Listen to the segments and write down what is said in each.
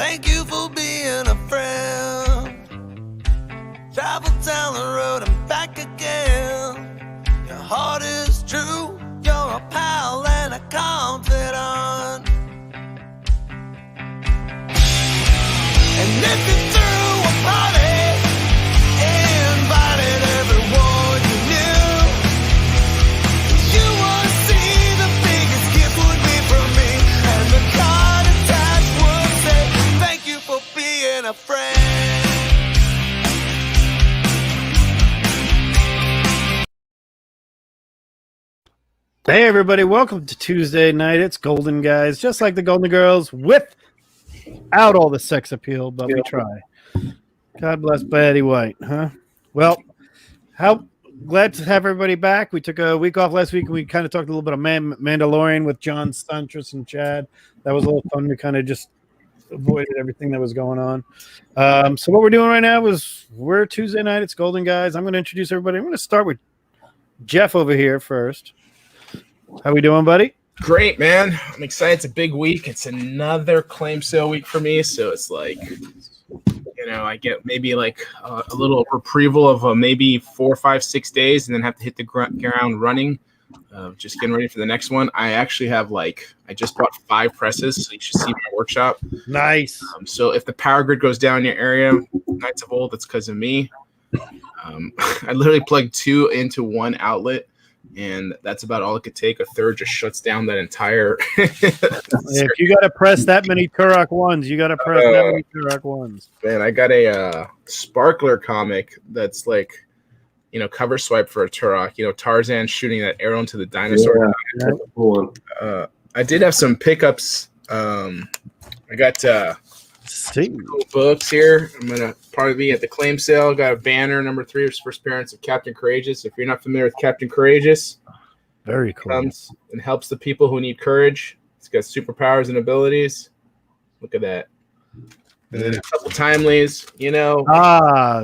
Thank you for being a friend. Travel down the road and back again. Your heart is true. You're a pal and a confidant. And if you threw a party, invited everyone you knew, you would see the biggest gift would be from me, and the card attached would say, thank you for being a friend. Hey everybody, welcome to Tuesday night. It's Golden Guys, just like the Golden Girls, without all the sex appeal, but we try. God bless Betty White, huh? Well, how glad to have everybody back. We took a week off last week and we kind of talked a little bit of Mandalorian with John Stuntress and Chad. That was a little fun. We kind of just avoided everything that was going on. So what we're doing right now is we're Tuesday night. It's Golden Guys. I'm going to introduce everybody. I'm going to start with Jeff over here first. How we doing, buddy? Great, man. I'm excited. It's a big week. It's another claim sale week for me. So it's like, I get maybe like a little reprieval of maybe 4, 5, 6 days and then have to hit the ground running. Just getting ready for the next one. I actually have I just bought 5 presses. So you should see my workshop. Nice. So if the power grid goes down in your area, Knights of Old, that's because of me. I literally plugged 2 into one outlet. And that's about all it could take. A third just shuts down that entire. If you got to press that many Turok ones, you got to press that many Turok ones. Man, I got a Sparkler comic that's cover swipe for a Turok. Tarzan shooting that arrow into the dinosaur. Yeah. I did have some pickups. I got cool books here. I'm gonna probably be at the claim sale. Got a banner, number 3, first appearance of Captain Courageous. If you're not familiar with Captain Courageous, very cool. Comes and helps the people who need courage. It's got superpowers and abilities. Look at that. And then a couple timelies,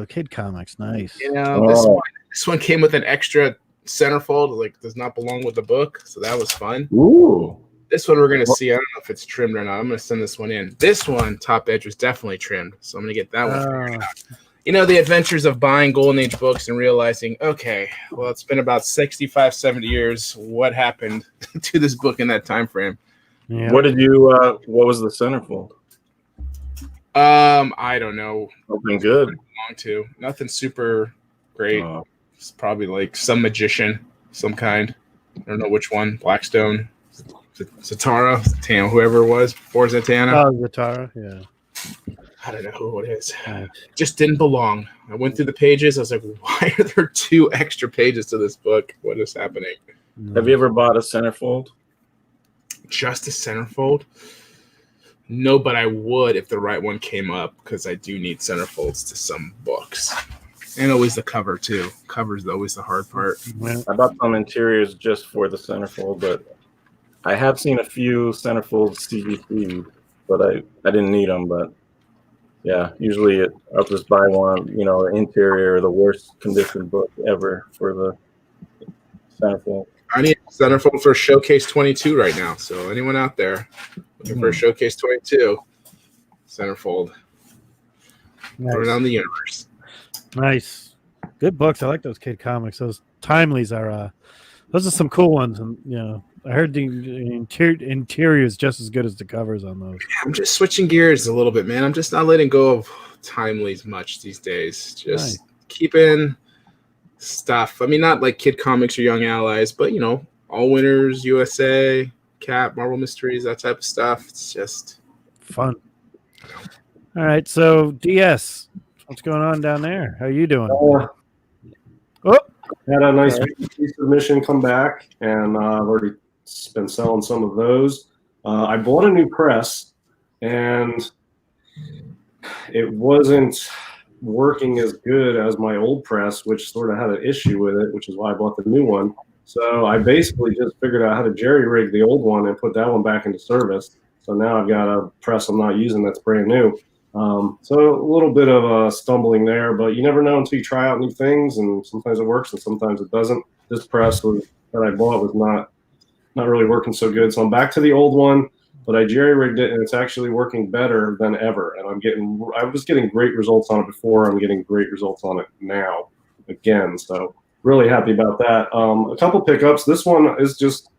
Kid Comics, nice. This one came with an extra centerfold, does not belong with the book, so that was fun. Ooh. This one we're going to see. I don't know if it's trimmed or not. I'm going to send this one in. This one, top edge, was definitely trimmed. So I'm going to get that one figured out. The adventures of buying Golden Age books and realizing, okay, well, it's been about 65, 70 years. What happened to this book in that time frame? Yeah. What was the centerfold? I don't know. Something good. Nothing super great. It's probably some magician, some kind. I don't know which one. Blackstone. Zatara, Tam, whoever it was before Zatanna. Zatara, yeah. I don't know who it is. Just didn't belong. I went through the pages. I was like, why are there 2 extra pages to this book? What is happening? Have you ever bought a centerfold? Just a centerfold? No, but I would if the right one came up because I do need centerfolds to some books. And always the cover, too. Cover's always the hard part. I bought some interiors just for the centerfold, but I have seen a few centerfolds CGC, but I didn't need them. But yeah, usually I'll just buy one, interior, the worst condition book ever for the centerfold. I need a centerfold for Showcase 22 right now. So anyone out there looking for a Showcase 22 centerfold, Nice. around the universe. Nice, good books. I like those Kid Comics. Those timelies are those are some cool ones, and I heard the interior is just as good as the covers on those. I'm just switching gears a little bit, man. I'm just not letting go of timelies much these days. Just keeping stuff. I mean, not like Kid Comics or Young Allies, but All Winners, USA, Cap, Marvel Mysteries, that type of stuff. It's just fun. All right, so DS, what's going on down there? How are you doing? Had a nice submission come back, and I've already been selling some of those. I bought a new press, and it wasn't working as good as my old press, which sort of had an issue with it, which is why I bought the new one. So I basically just figured out how to jerry rig the old one and put that one back into service. So now I've got a press I'm not using that's brand new. So a little bit of stumbling there, but you never know until you try out new things, and sometimes it works and sometimes it doesn't. This press that I bought was not really working so good, so I'm back to the old one. but I jerry-rigged it, and it's actually working better than ever. And I was getting great results on it before. I'm getting great results on it now again. So really happy about that. A couple pickups. This one is just,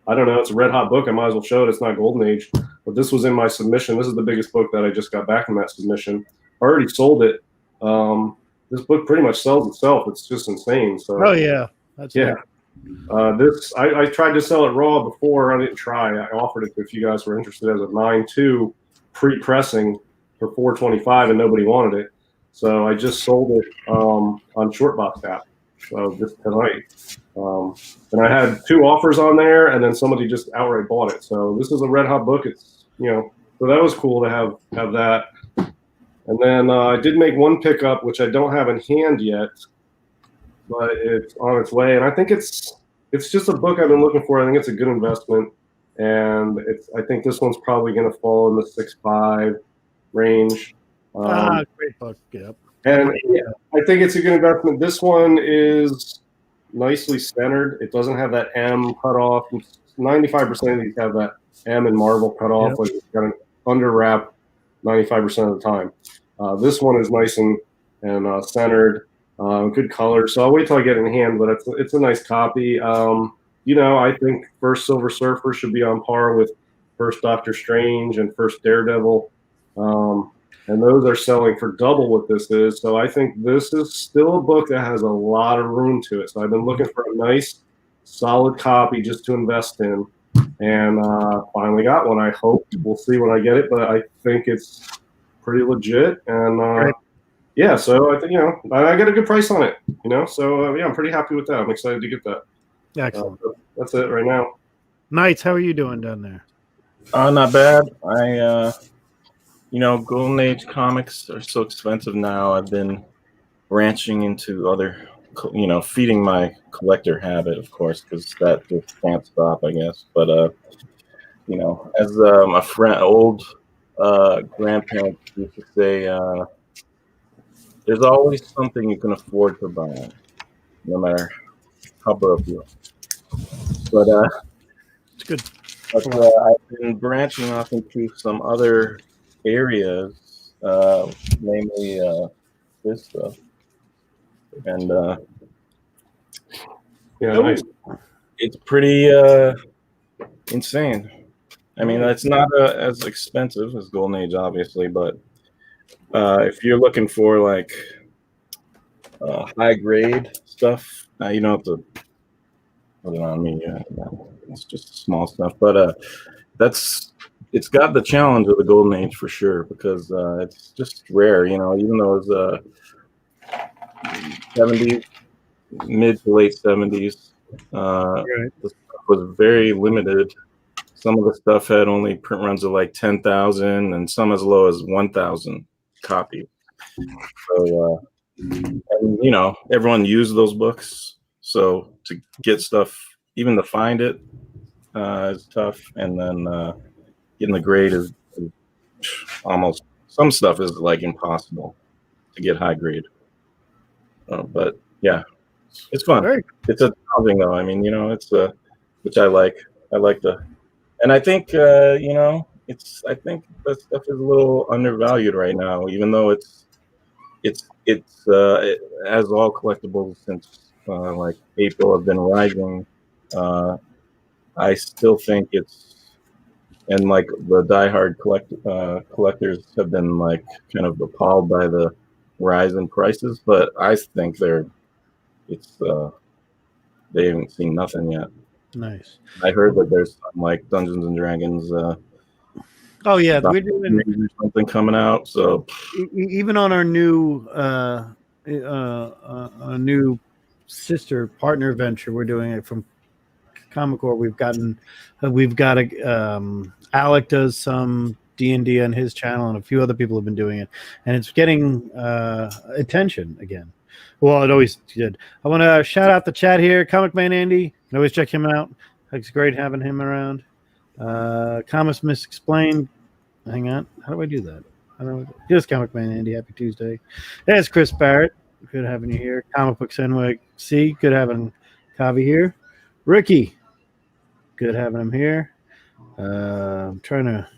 I don't know, it's a red hot book. I might as well show it. It's not Golden Age, but this was in my submission. This is the biggest book that I just got back from that submission. I already sold it. This book pretty much sells itself. It's just insane. So Oh yeah, that's yeah. This I tried to sell it raw before. I didn't try. I offered it if you guys were interested as a 9.2 pre-pressing for $425, and nobody wanted it. So I just sold it on Short Box app. So just tonight, and I had 2 offers on there, and then somebody just outright bought it. So this is a red hot book. It's so that was cool to have that. And then I did make one pickup, which I don't have in hand yet, but it's on its way. And I think it's just a book I've been looking for. I think it's a good investment, and I think this one's probably going to fall in the 6.5 range. Great book. Yep. And I think it's a good investment. This one is nicely centered. It doesn't have that M cut off. 95% of these have that M and Marvel cut off. Yep. Like it's got an under wrap 95% of the time. This one is nice and centered, good color. So I'll wait till I get it in hand, but it's a nice copy. I think First Silver Surfer should be on par with First Doctor Strange and First Daredevil. And those are selling for double what this is. So I think this is still a book that has a lot of room to it. So I've been looking for a nice, solid copy just to invest in. And finally got one. I hope we'll see when I get it, but I think it's pretty legit. And yeah, so I think I got a good price on it. So yeah, I'm pretty happy with that. I'm excited to get that. Excellent. That's it right now. Knights, how are you doing down there? Not bad. Golden Age comics are so expensive now. I've been branching into other, feeding my collector habit, of course, because that just can't stop, I guess. But, as my old grandparents used to say, there's always something you can afford to buy, no matter how broke you are. But, It's good. But I've been branching off into some other areas, namely this stuff, and Nice. it's pretty insane. I mean, it's not as expensive as Golden Age, obviously, but if you're looking for like high grade stuff, you don't have to put it on me. It's just small stuff, but it's got the challenge of the Golden Age for sure, because it's just rare, even though it's 70s, mid to late 70s, the stuff was very limited. Some of the stuff had only print runs of like 10,000 and some as low as 1,000 copies. So, everyone used those books. So to get stuff, even to find it, is tough. And then getting the grade is almost, some stuff is like impossible to get high grade. But yeah, it's fun. It's a challenging though. I mean, it's which I like. I like and I think I think that stuff is a little undervalued right now, even though it has all collectibles since like April have been rising. I still think and like the diehard collectors have been like kind of appalled by the rise in prices, but I think they haven't seen nothing yet. Nice. I heard that there's some like Dungeons and Dragons. Oh yeah, we're doing something coming out. So even on our new a new sister partner venture, we're doing it from Comic Core. We've got Alec does some D&D on his channel, and a few other people have been doing it, and it's getting attention again. Well, it always did. I want to shout out the chat here. Comic Man Andy, you can always check him out. It's great having him around. Comics Misexplained. Hang on. How do I do that? I don't know. Here's Comic Man Andy. Happy Tuesday. There's Chris Barrett. Good having you here. Comic Books NYC. Good having Kavi here. Ricky. Good having him here. I'm trying to.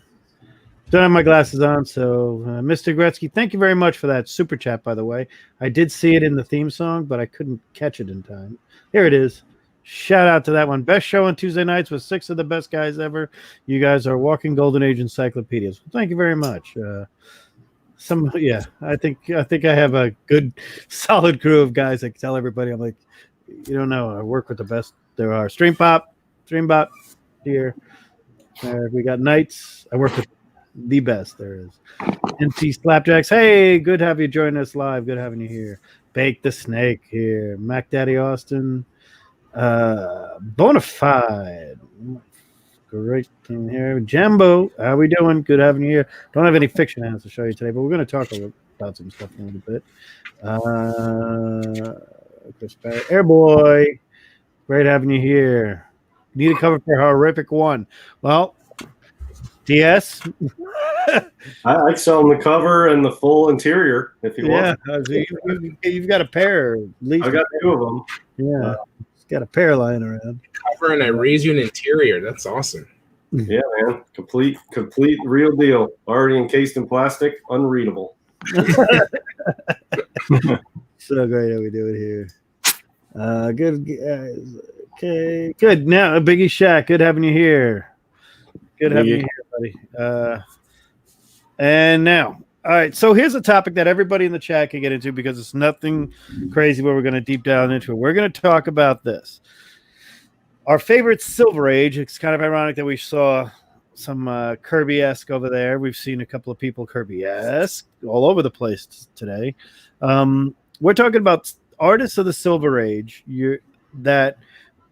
Don't have my glasses on, so Mr. Gretzky, thank you very much for that super chat. By the way, I did see it in the theme song, but I couldn't catch it in time. Here it is. Shout out to that one. Best show on Tuesday nights with 6 of the best guys ever. You guys are walking golden age encyclopedias. Thank you very much. I think I have a good, solid crew of guys. I can tell everybody. I'm like, you don't know. I work with the best there are. Streambot here. We got Knights. I work with the best there is. NC Slapjacks. Hey, good to have you join us live. Good having you here. Bake the Snake here. Mac Daddy Austin. Bonafide. Great thing here. Jambo, how we doing? Good having you here. Don't have any fiction hands to show you today, but we're going to talk about some stuff in a little bit. Chris Barry. Airboy. Great having you here. Need a cover for Horrific 1. Well, DS. I'd sell him the cover and the full interior if you want. Yeah, you've got a pair. At least I got 2 of them. Yeah, it's got a pair lying around. Cover and I raise you an interior. That's awesome. Yeah, man. Complete real deal. Already encased in plastic, unreadable. So great how we do it here. Good guys. Okay, good. Now, Biggie Shack, good having you here. Good having you here, buddy. And now, all right. So here's a topic that everybody in the chat can get into because it's nothing crazy where we're going to deep down into it. We're going to talk about this. Our favorite Silver Age. It's kind of ironic that we saw some Kirby-esque over there. We've seen a couple of people Kirby-esque all over the place today. We're talking about artists of the Silver Age. That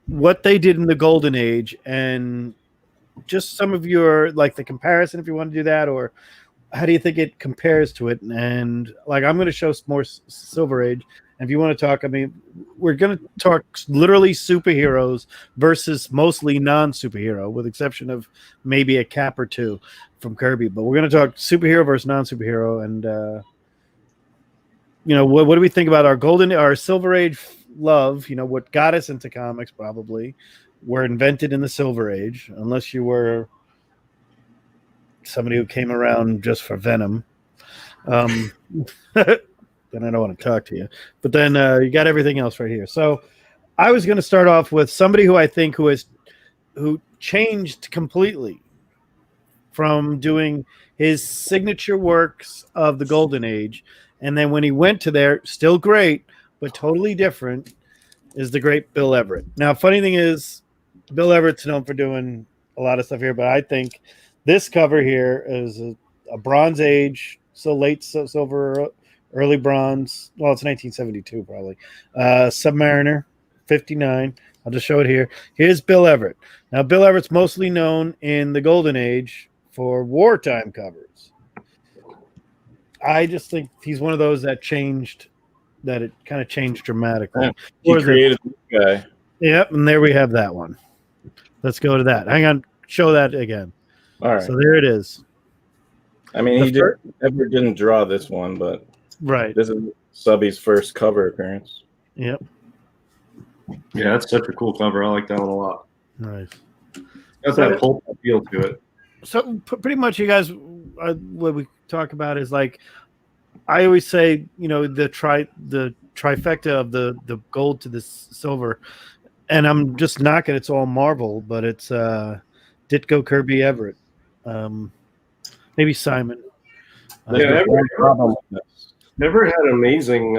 what they did in the Golden Age, and just some of your like the comparison, if you want to do that, or how do you think it compares to it? And like I'm going to show more Silver Age. And if you want to talk, I mean, we're going to talk literally superheroes versus mostly non-superhero, with exception of maybe a cap or two from Kirby. But we're going to talk superhero versus non-superhero. And, what do we think about our Silver Age love? What got us into comics probably were invented in the Silver Age, unless you were somebody who came around just for Venom. Then I don't want to talk to you. But then you got everything else right here. So I was going to start off with somebody who I think who changed completely from doing his signature works of the Golden Age. And then when he went to there, still great, but totally different, is the great Bill Everett. Now, funny thing is, Bill Everett's known for doing a lot of stuff here, but I think this cover here is a Bronze Age, so late silver, early bronze. Well, it's 1972 probably. Submariner, 59. I'll just show it here. Here's Bill Everett. Now, Bill Everett's mostly known in the Golden Age for wartime covers. I just think he's one of those that it kind of changed dramatically. He created this guy. Yep, and there we have that one. Let's go to that. Hang on, show that again. All right. So there it is. I mean, Everett didn't draw this one, but right. This is Subby's first cover appearance. Yep. Yeah, that's such a cool cover. I like that one a lot. Nice. Got that pulp feel to it. So pretty much, you guys, what we talk about is like, I always say, the trifecta of the gold to the silver, and I'm just knocking. It's all Marvel, but it's Ditko, Kirby, Everett, maybe Simon. Everett had an amazing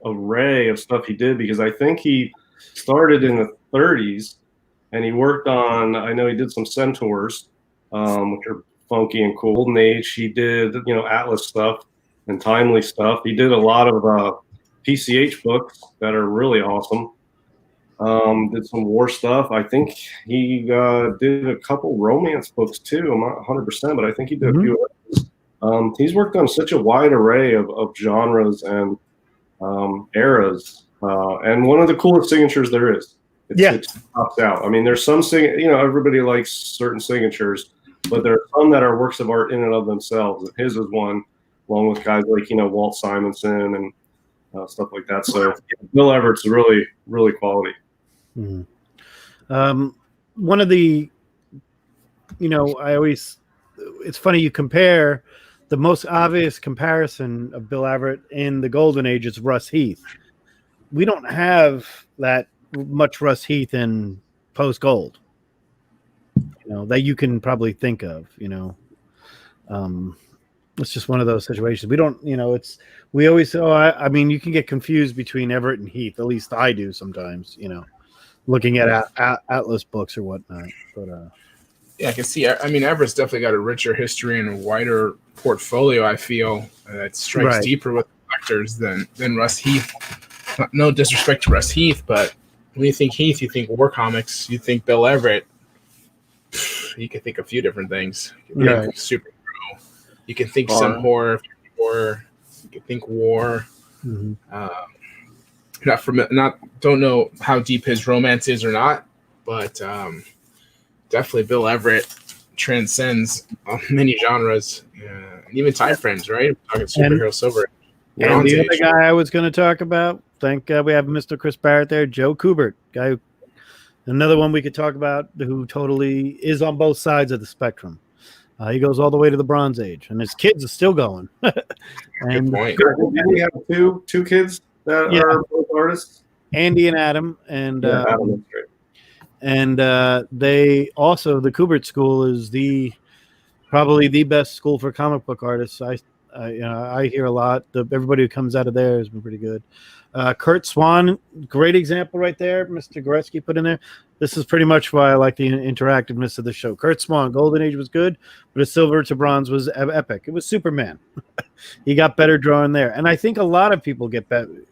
array of stuff he did, because I think he started in the 30s and he worked on, I know he did some Centaurs, which are funky and cool. Golden Age, he did, Atlas stuff and Timely stuff. He did a lot of PCH books that are really awesome. Did some war stuff. I think he did a couple romance books too. I'm not 100%, but I think he did a few others. He's worked on such a wide array of genres and eras. And one of the coolest signatures there is. It pops out. I mean, there's some everybody likes certain signatures, but there are some that are works of art in and of themselves. And his is one, along with guys like Walt Simonson and stuff like that. So Bill Everett's really, really quality. Mm-hmm. One of the it's funny you compare the most obvious comparison of Bill Everett in the Golden Age is Russ Heath. We don't have that much Russ Heath in post Gold, that you can probably think of, it's just one of those situations. We don't, we always, I mean, you can get confused between Everett and Heath. At least I do sometimes, looking at Atlas books or whatnot. But, yeah, I can see. I mean, Everett's definitely got a richer history and a wider portfolio, I feel, that strikes Right. deeper with collectors than Russ Heath. No disrespect to Russ Heath, but when you think Heath, you think war comics. You think Bill Everett, you can think a few different things. You can think Right. superhero. You can think some horror. You can think war. mhm. Don't know how deep his romance is or not, but definitely Bill Everett transcends many genres, and even time frames. Right, we're talking superhero silver. And Bronze the Age. other guy I was going to talk about, thank God we have Mr. Chris Barrett there, Joe Kubert, another one we could talk about who totally is on both sides of the spectrum. He goes all the way to the Bronze Age, and his kids are still going. Good And point. Didn't we have two kids that Yeah. are both artists? Andy and Adam, and Adam, that's great. and they also, the Kubert School is probably the best school for comic book artists. I hear a lot. Everybody who comes out of there has been pretty good. Kurt Swan, great example right there. Mr. Goretzky put in there. This is pretty much why I like the interactiveness of the show. Kurt Swan, Golden Age was good, but a silver to bronze was epic. It was Superman. He got better drawing there, and I think a lot of people get better.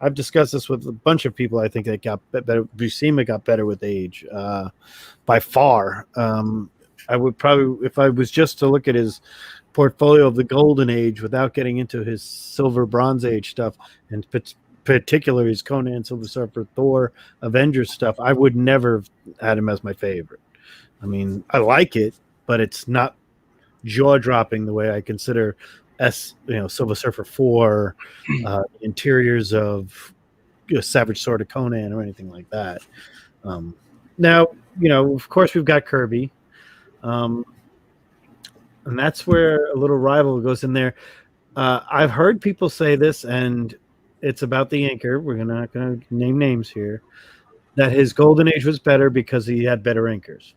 I've discussed this with a bunch of people. I think that got better. Buscema got better with age, by far. I would probably, if I was just to look at his portfolio of the Golden Age without getting into his Silver Bronze Age stuff, and particular his Conan, Silver Surfer, Thor, Avengers stuff, I would never have had him as my favorite. I mean, I like it, but it's not jaw-dropping the way I consider Silver Surfer 4, interiors of Savage Sword of Conan or anything like that. Now, of course, we've got Kirby. And that's where a little rival goes in there. I've heard people say this, and it's about the inker. We're not going to name names here. That his Golden Age was better because he had better inkers.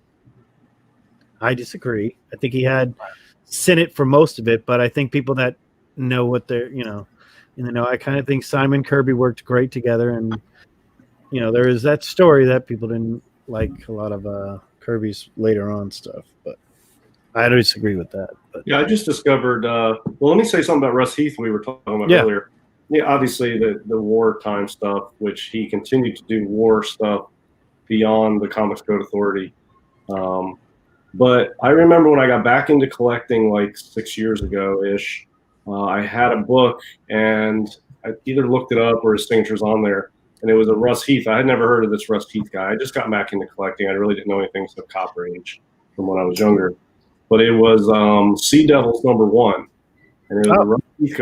I disagree. I think he had Sinnott for most of it, but I think people that know what they're, I kind of think Simon Kirby worked great together. And, there is that story that people didn't like a lot of Kirby's later on stuff, but I disagree with that. But Yeah, I just discovered. Let me say something about Russ Heath we were talking about earlier. Yeah, obviously the wartime stuff, which he continued to do war stuff beyond the Comics Code Authority. But I remember when I got back into collecting like 6 years ago-ish, I had a book, and I either looked it up or his signature's on there, and it was a Russ Heath. I had never heard of this Russ Heath guy. I just got back into collecting. I really didn't know anything except Copper Age from when I was younger. But it was Sea Devils #1, and it was Russ Heath.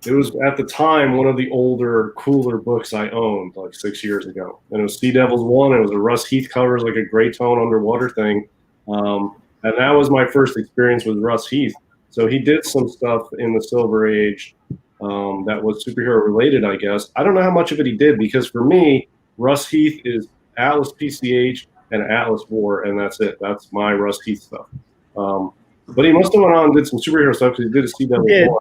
It was at the time one of the older, cooler books I owned like 6 years ago. And it was Sea Devils 1. It was a Russ Heath cover, it was like a gray tone underwater thing. And that was my first experience with Russ Heath. So he did some stuff in the Silver Age that was superhero related, I guess. I don't know how much of it he did, because for me, Russ Heath is Atlas PCH and Atlas War, and that's it. That's my Russ Heath stuff. But he must have went on and did some superhero stuff, because he did a Sea Devils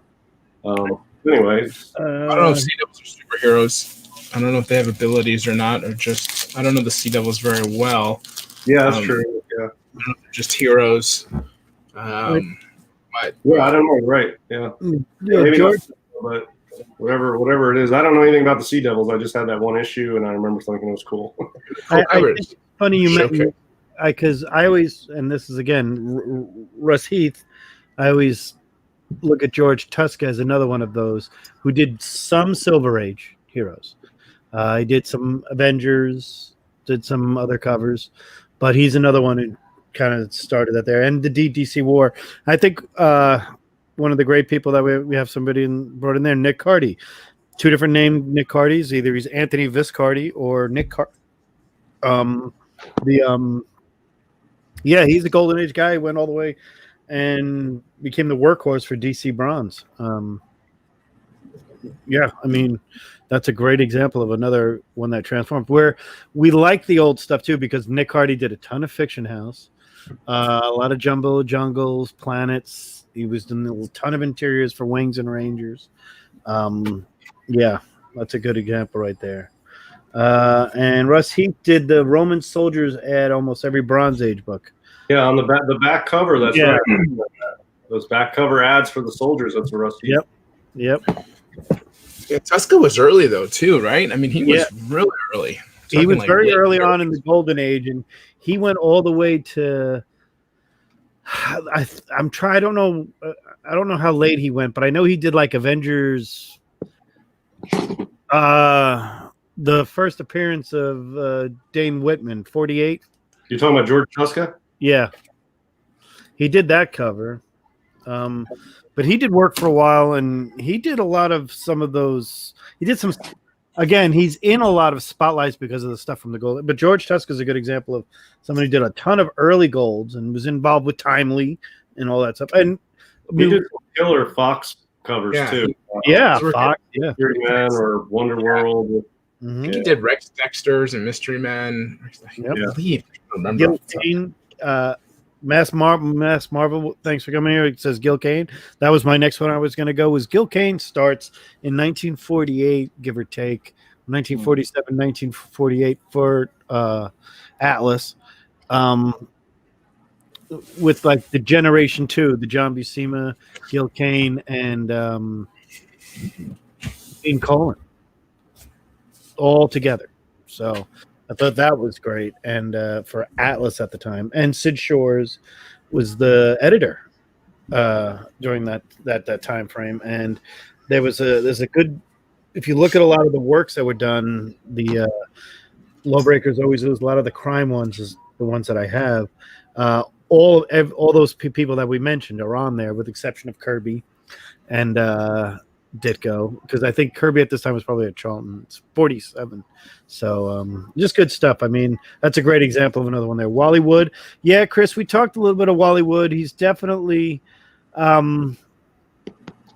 1. Anyway, I don't know if Sea Devils are superheroes. I don't know if they have abilities or not, or just I don't know the Sea Devils very well. yeah, that's true. Yeah, I don't know if they're just heroes. But yeah, I don't know. Right? Yeah, maybe George, not, but whatever it is, I don't know anything about the Sea Devils. I just had that one issue, and I remember thinking it was cool. I think covers. it's funny you Okay. mentioned, because I always, and this is again Russ Heath, I always look at George Tusk as another one of those who did some Silver Age heroes. He did some Avengers, did some other covers, but he's another one who kind of started that there. And the DDC War, I think one of the great people that we have somebody brought in there, Nick Cardy. Two different named Nick Cardys. Either he's Anthony Viscardi or Nick Cardy. Yeah, he's a Golden Age guy. He went all the way and became the workhorse for DC Bronze. Yeah, I mean, that's a great example of another one that transformed. Where we like the old stuff too, because Nick Hardy did a ton of Fiction House, a lot of Jumbo Jungles, Planets. He was doing a ton of interiors for Wings and Rangers. Yeah, that's a good example right there. And Russ Heath did the Roman soldiers at almost every Bronze Age book. Yeah, on the back cover. That's Yeah. right. Those back cover ads for the soldiers. That's a Rusty. Yep. Yeah, Tuska was early though too, right? I mean, he was really early. He Talking was like very late early 30s. on in the Golden Age, and he went all the way to. I don't know. I don't know how late he went, but I know he did like Avengers. The first appearance of Dane Whitman, 48. You're talking about George Tuska? Yeah, he did that cover. But he did work for a while, and he did a lot of some of those. He did some. Again, he's in a lot of spotlights because of the stuff from the gold. But George Tuska is a good example of somebody who did a ton of early golds and was involved with Timely and all that stuff. And He did some killer Fox covers Yeah. too. yeah, Those were Fox, yeah. Fury Man or Wonder World. Mhm. He did Rex Dexter's and Mystery Men. Yep. I believe. I don't remember. Gil Kane, Mass Marvel. Thanks for coming here. It says Gil Kane. That was my next one. I was going to go. Was Gil Kane starts in 1948, give or take, 1947, 1948 for Atlas, with like the Generation 2, the John Buscema, Gil Kane, and Dean Colan, all together. So I thought that was great, and for Atlas at the time, and Sid Shores was the editor during that time frame, and there's a good. If you look at a lot of the works that were done, the Lawbreakers always lose. A lot of the crime ones is the ones that I have. All those people that we mentioned are on there, with the exception of Kirby and Ditko, because I think Kirby at this time was probably at Charlton. It's 47. So just good stuff. I mean, that's a great example of another one there. Wally Wood. Yeah, Chris, we talked a little bit of Wally Wood. He's definitely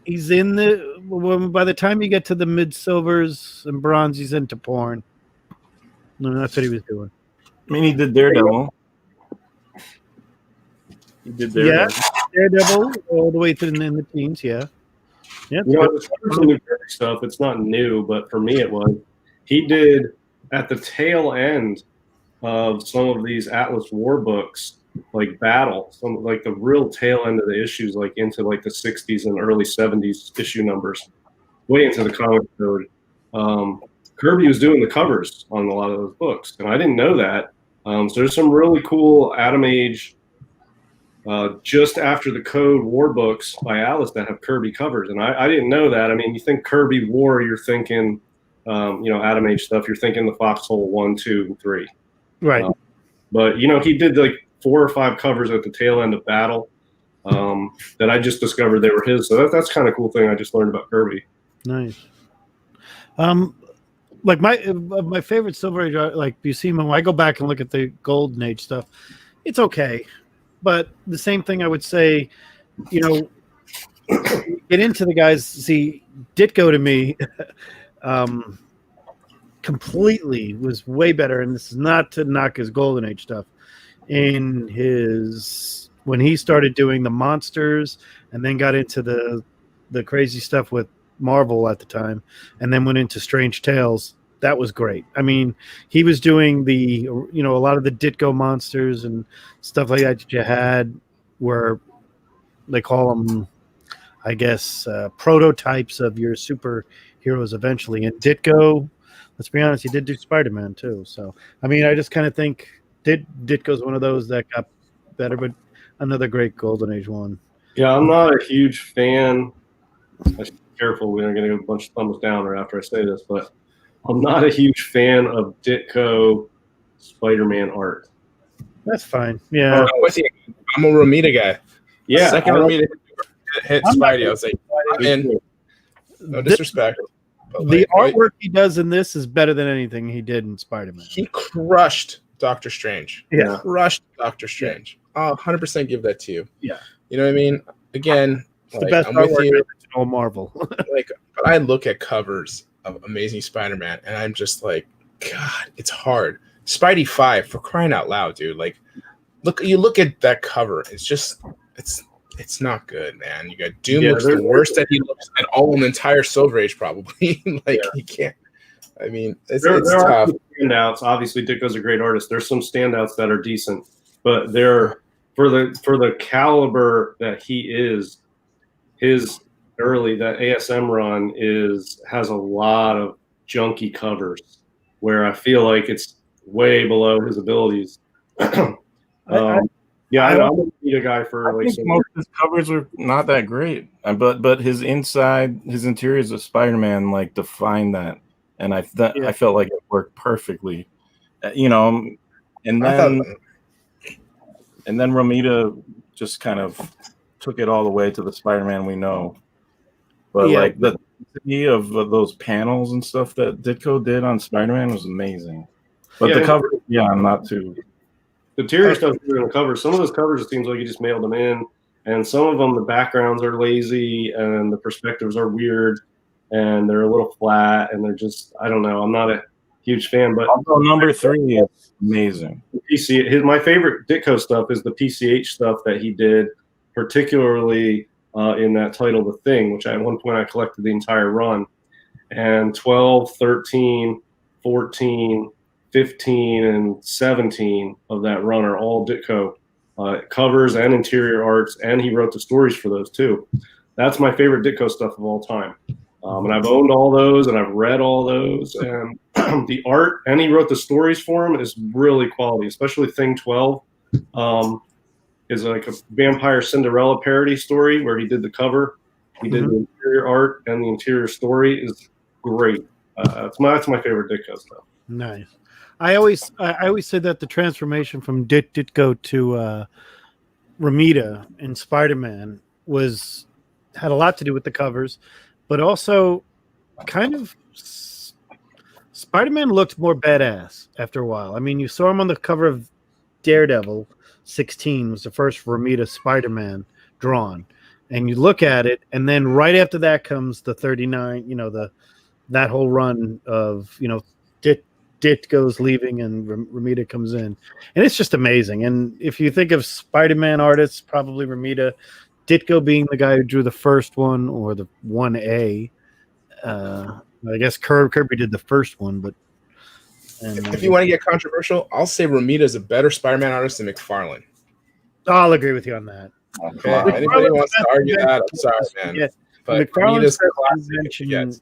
he's in the by the time you get to the mid silvers and bronze, he's into porn. No, that's what he was doing. I mean, he did Daredevil. He did Daredevil. Yeah, Daredevil all the way to in the teens, yeah. Yeah. You know, it's some new Kirby stuff. It's not new, but for me it was. He did at the tail end of some of these Atlas War books, like Battle, some like the real tail end of the issues, like into like the 60s and early 70s issue numbers, way into the comic code. Kirby was doing the covers on a lot of those books, and I didn't know that. So there's some really cool Atom Age just after the Code War books by Atlas that have Kirby covers, and I didn't know that. I mean, you think Kirby War, you're thinking, Atom Age stuff. You're thinking the Foxhole 1, 2, and 3. Right. But he did like 4 or 5 covers at the tail end of Battle that I just discovered they were his. So that's kind of cool thing I just learned about Kirby. Nice. Like my favorite Silver Age, like Buscema, when I go back and look at the Golden Age stuff, it's okay. But the same thing I would say, get into the guys. See, Ditko to me completely was way better, and this is not to knock his Golden Age stuff. When he started doing the monsters and then got into the crazy stuff with Marvel at the time, and then went into Strange Tales. That was great. I mean, he was doing a lot of the Ditko monsters and stuff like that you had, where they call them, I guess, prototypes of your superheroes eventually. And Ditko, let's be honest, he did do Spider-Man too. So, I mean, I just kind of think Ditko's one of those that got better, but another great Golden Age one. Yeah, I'm not a huge fan. I should be careful. We're going to get a bunch of thumbs down right after I say this, but I'm not a huge fan of Ditko Spider-Man art. That's fine. Yeah. I'm a Romita guy. Yeah. Second Romita hit Spidey. I was like, I'm in. No disrespect. The artwork he does in this is better than anything he did in Spider-Man. He crushed Doctor Strange. Yeah. Crushed Doctor Strange. I'll 100% give that to you. Yeah. You know what I mean? Again, It's the best I'm with artwork you. in original Marvel. But I look at covers of Amazing Spider-Man, and I'm just like, God, it's hard. Spidey 5, for crying out loud, dude. Like, look at that cover. It's not good, man. You got Doom looks the worst that he looks at all in the entire Silver Age, probably. He can't. I mean, it's there tough. are some standouts. Obviously, Ditko's a great artist. There's some standouts that are decent, but they're for the caliber that he is. His that ASM run has a lot of junky covers where I feel like it's way below his abilities. I'm a guy for I think most of his covers are not that great, but his interiors of Spider-Man like define that, and I felt like it worked perfectly, and then Romita just kind of took it all the way to the Spider-Man we know. But like the of those panels and stuff that Ditko did on Spider-Man was amazing. But the cover, I'm not too. The interior stuff is on the cover. Some of those covers, it seems like you just mailed them in, and some of them, the backgrounds are lazy and the perspectives are weird, and they're a little flat, and they're just, I don't know. I'm not a huge fan, but although number 3 is amazing. My favorite Ditko stuff is the PCH stuff that he did, particularly in that title, The Thing, which at one point I collected the entire run, and 12, 13, 14. 15 and 17 of that run are all Ditko covers and interior arts, and he wrote the stories for those too. That's my favorite Ditko stuff of all time. And I've owned all those, and I've read all those, and the art, and he wrote the stories for them, is really quality, especially Thing 12 is like a Vampire Cinderella parody story where he did the cover. He did the interior art, and the interior story is great. That's my favorite Ditko stuff. Nice. I always say that the transformation from Ditko to Romita in Spider-Man had a lot to do with the covers, but also kind of Spider-Man looked more badass after a while. I mean, you saw him on the cover of Daredevil 16 was the first Romita Spider-Man drawn, and you look at it, and then right after that comes the 39. That whole run of Ditko's leaving and Romita comes in, and it's just amazing. And if you think of Spider-Man artists, probably Romita, Ditko being the guy who drew the first one or the 1A. I guess Kirby did the first one, but if you want to get controversial, I'll say Romita is a better Spider-Man artist than McFarlane. I'll agree with you on that. Okay, anybody wants to argue that, I'm sorry, man. Yeah. But McFarlane's classic invention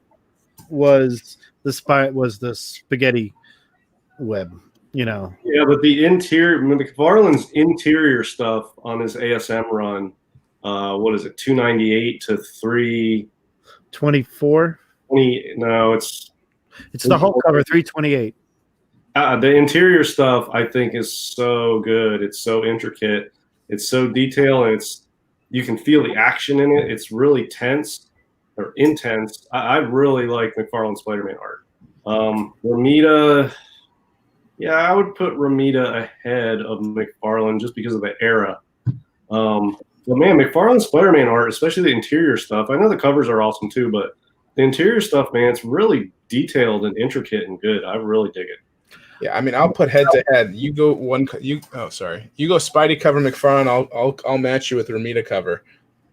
was the spaghetti web, Yeah, but the interior, McFarlane's interior stuff on his ASM run, what is it, 298 to 324? No, it's the whole cover, 328. The interior stuff I think is so good. It's so intricate. It's so detailed, and you can feel the action in it. It's really intense. I really like McFarlane Spider-Man art. Romita, I would put Romita ahead of McFarlane just because of the era. But man, McFarlane Spider-Man art, especially the interior stuff, I know the covers are awesome too, but the interior stuff, man, it's really detailed and intricate and good. I really dig it. Yeah, I mean, I'll put head to head. You go You go Spidey cover McFarlane. I'll match you with Romita cover,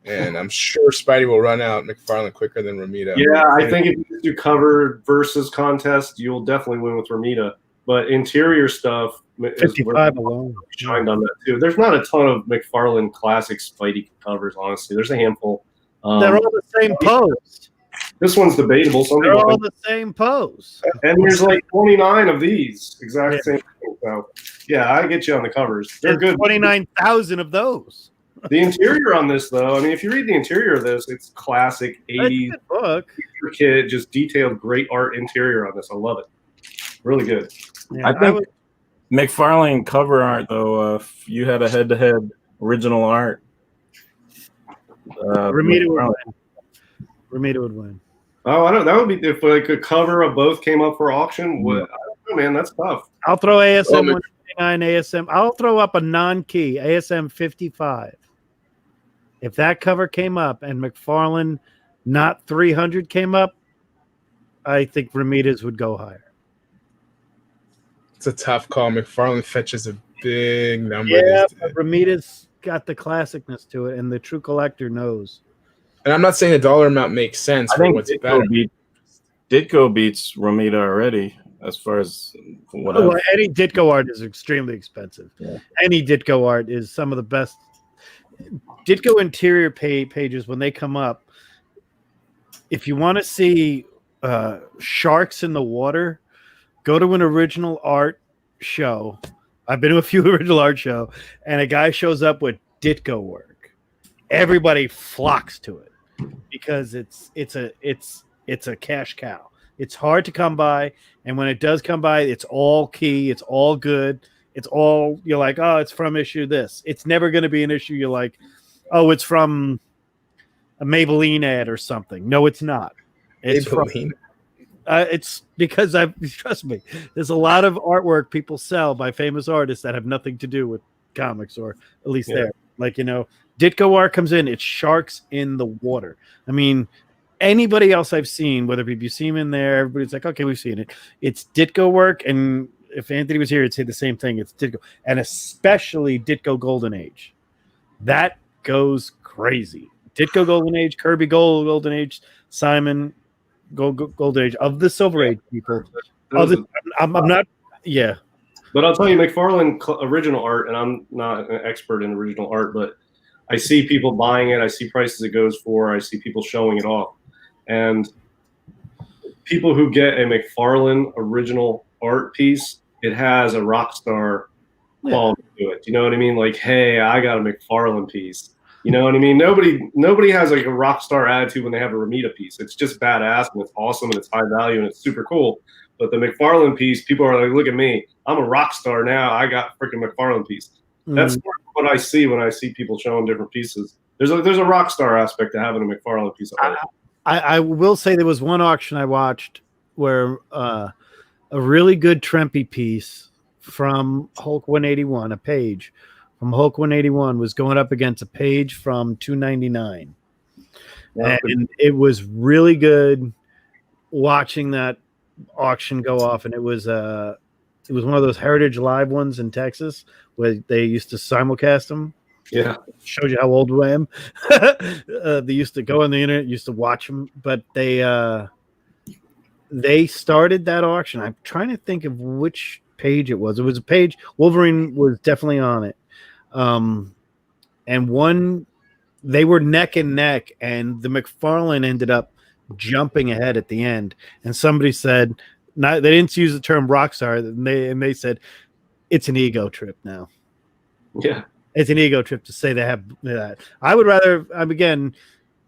and I'm sure Spidey will run out McFarlane quicker than Romita. Yeah, I think if you do cover versus contest, you'll definitely win with Romita. But interior stuff, 55 alone, shined on that too. There's not a ton of McFarlane classic Spidey covers, honestly. There's a handful. They're all the same pose. This one's debatable. They're all the same pose. And there's like 29 of these exact same thing. So, yeah, I get you on the covers. They're good. 29,000 of those. The interior on this, though, I mean, if you read the interior of this, it's classic 80s book. Kid, just detailed, great art interior on this. I love it. Really good. Yeah, I think McFarlane cover art, though, if you had a head-to-head original art, Romita would win. Oh, I don't. That would be if like a cover of both came up for auction. I don't know, man. That's tough. I'll throw ASM 99 ASM. I'll throw up a non-key ASM 55. If that cover came up and McFarlane not 300 came up, I think Ramirez would go higher. It's a tough call. McFarlane fetches a big number. Yeah, but Ramirez got the classicness to it, and the true collector knows. And I'm not saying the dollar amount makes sense, I but think what's better? Ditko beats Romita already as far as what Well, any Ditko art is extremely expensive. Yeah. Any Ditko art is some of the best. Ditko interior pages, when they come up, if you want to see sharks in the water, go to an original art show. I've been to a few original art show, and a guy shows up with Ditko work. Everybody flocks to it because it's a cash cow. It's hard to come by, and when it does come by, it's all key, it's all good, it's all, you're like, oh, it's from issue this. It's never going to be an issue you're like, oh, it's from a Maybelline ad or something. No, it's not. It's Maybelline. It's because trust me, there's a lot of artwork people sell by famous artists that have nothing to do with comics, or at least there. Like, Ditko art comes in, it's sharks in the water. I mean, anybody else I've seen, whether you see him in there, everybody's like, okay, we've seen it. It's Ditko work, and if Anthony was here, he'd say the same thing. It's Ditko, and especially Ditko Golden Age. That goes crazy. Ditko Golden Age, Kirby Golden Age, Simon Golden Age, of the Silver Age people. I'm not, yeah. But I'll tell you, McFarlane original art, and I'm not an expert in original art, but I see people buying it. I see prices it goes for. I see people showing it off. And people who get a McFarlane original art piece, it has a rock star quality to it. You know what I mean? Like, hey, I got a McFarlane piece. You know what I mean? Nobody has like a rock star attitude when they have a Romita piece. It's just badass and it's awesome and it's high value and it's super cool. But the McFarlane piece, people are like, look at me. I'm a rock star now. I got freaking McFarlane piece. That's what I see when I see people showing different pieces. There's a rock star aspect to having a McFarlane piece of art. I will say there was one auction I watched where a really good Trempy piece from Hulk 181, a page from Hulk 181, was going up against a page from 299. And it was really good watching that auction go off. And it was one of those Heritage Live ones in Texas where they used to simulcast them. Yeah. Shows you how old I am. They used to go on the internet, used to watch them, but they started that auction. I'm trying to think of which page it was. It was a page. Wolverine was definitely on it. And they were neck and neck, and the McFarlane ended up jumping ahead at the end. And somebody said, they didn't use the term rockstar, and they said it's an ego trip now. Yeah. It's an ego trip to say they have that. I would rather, again,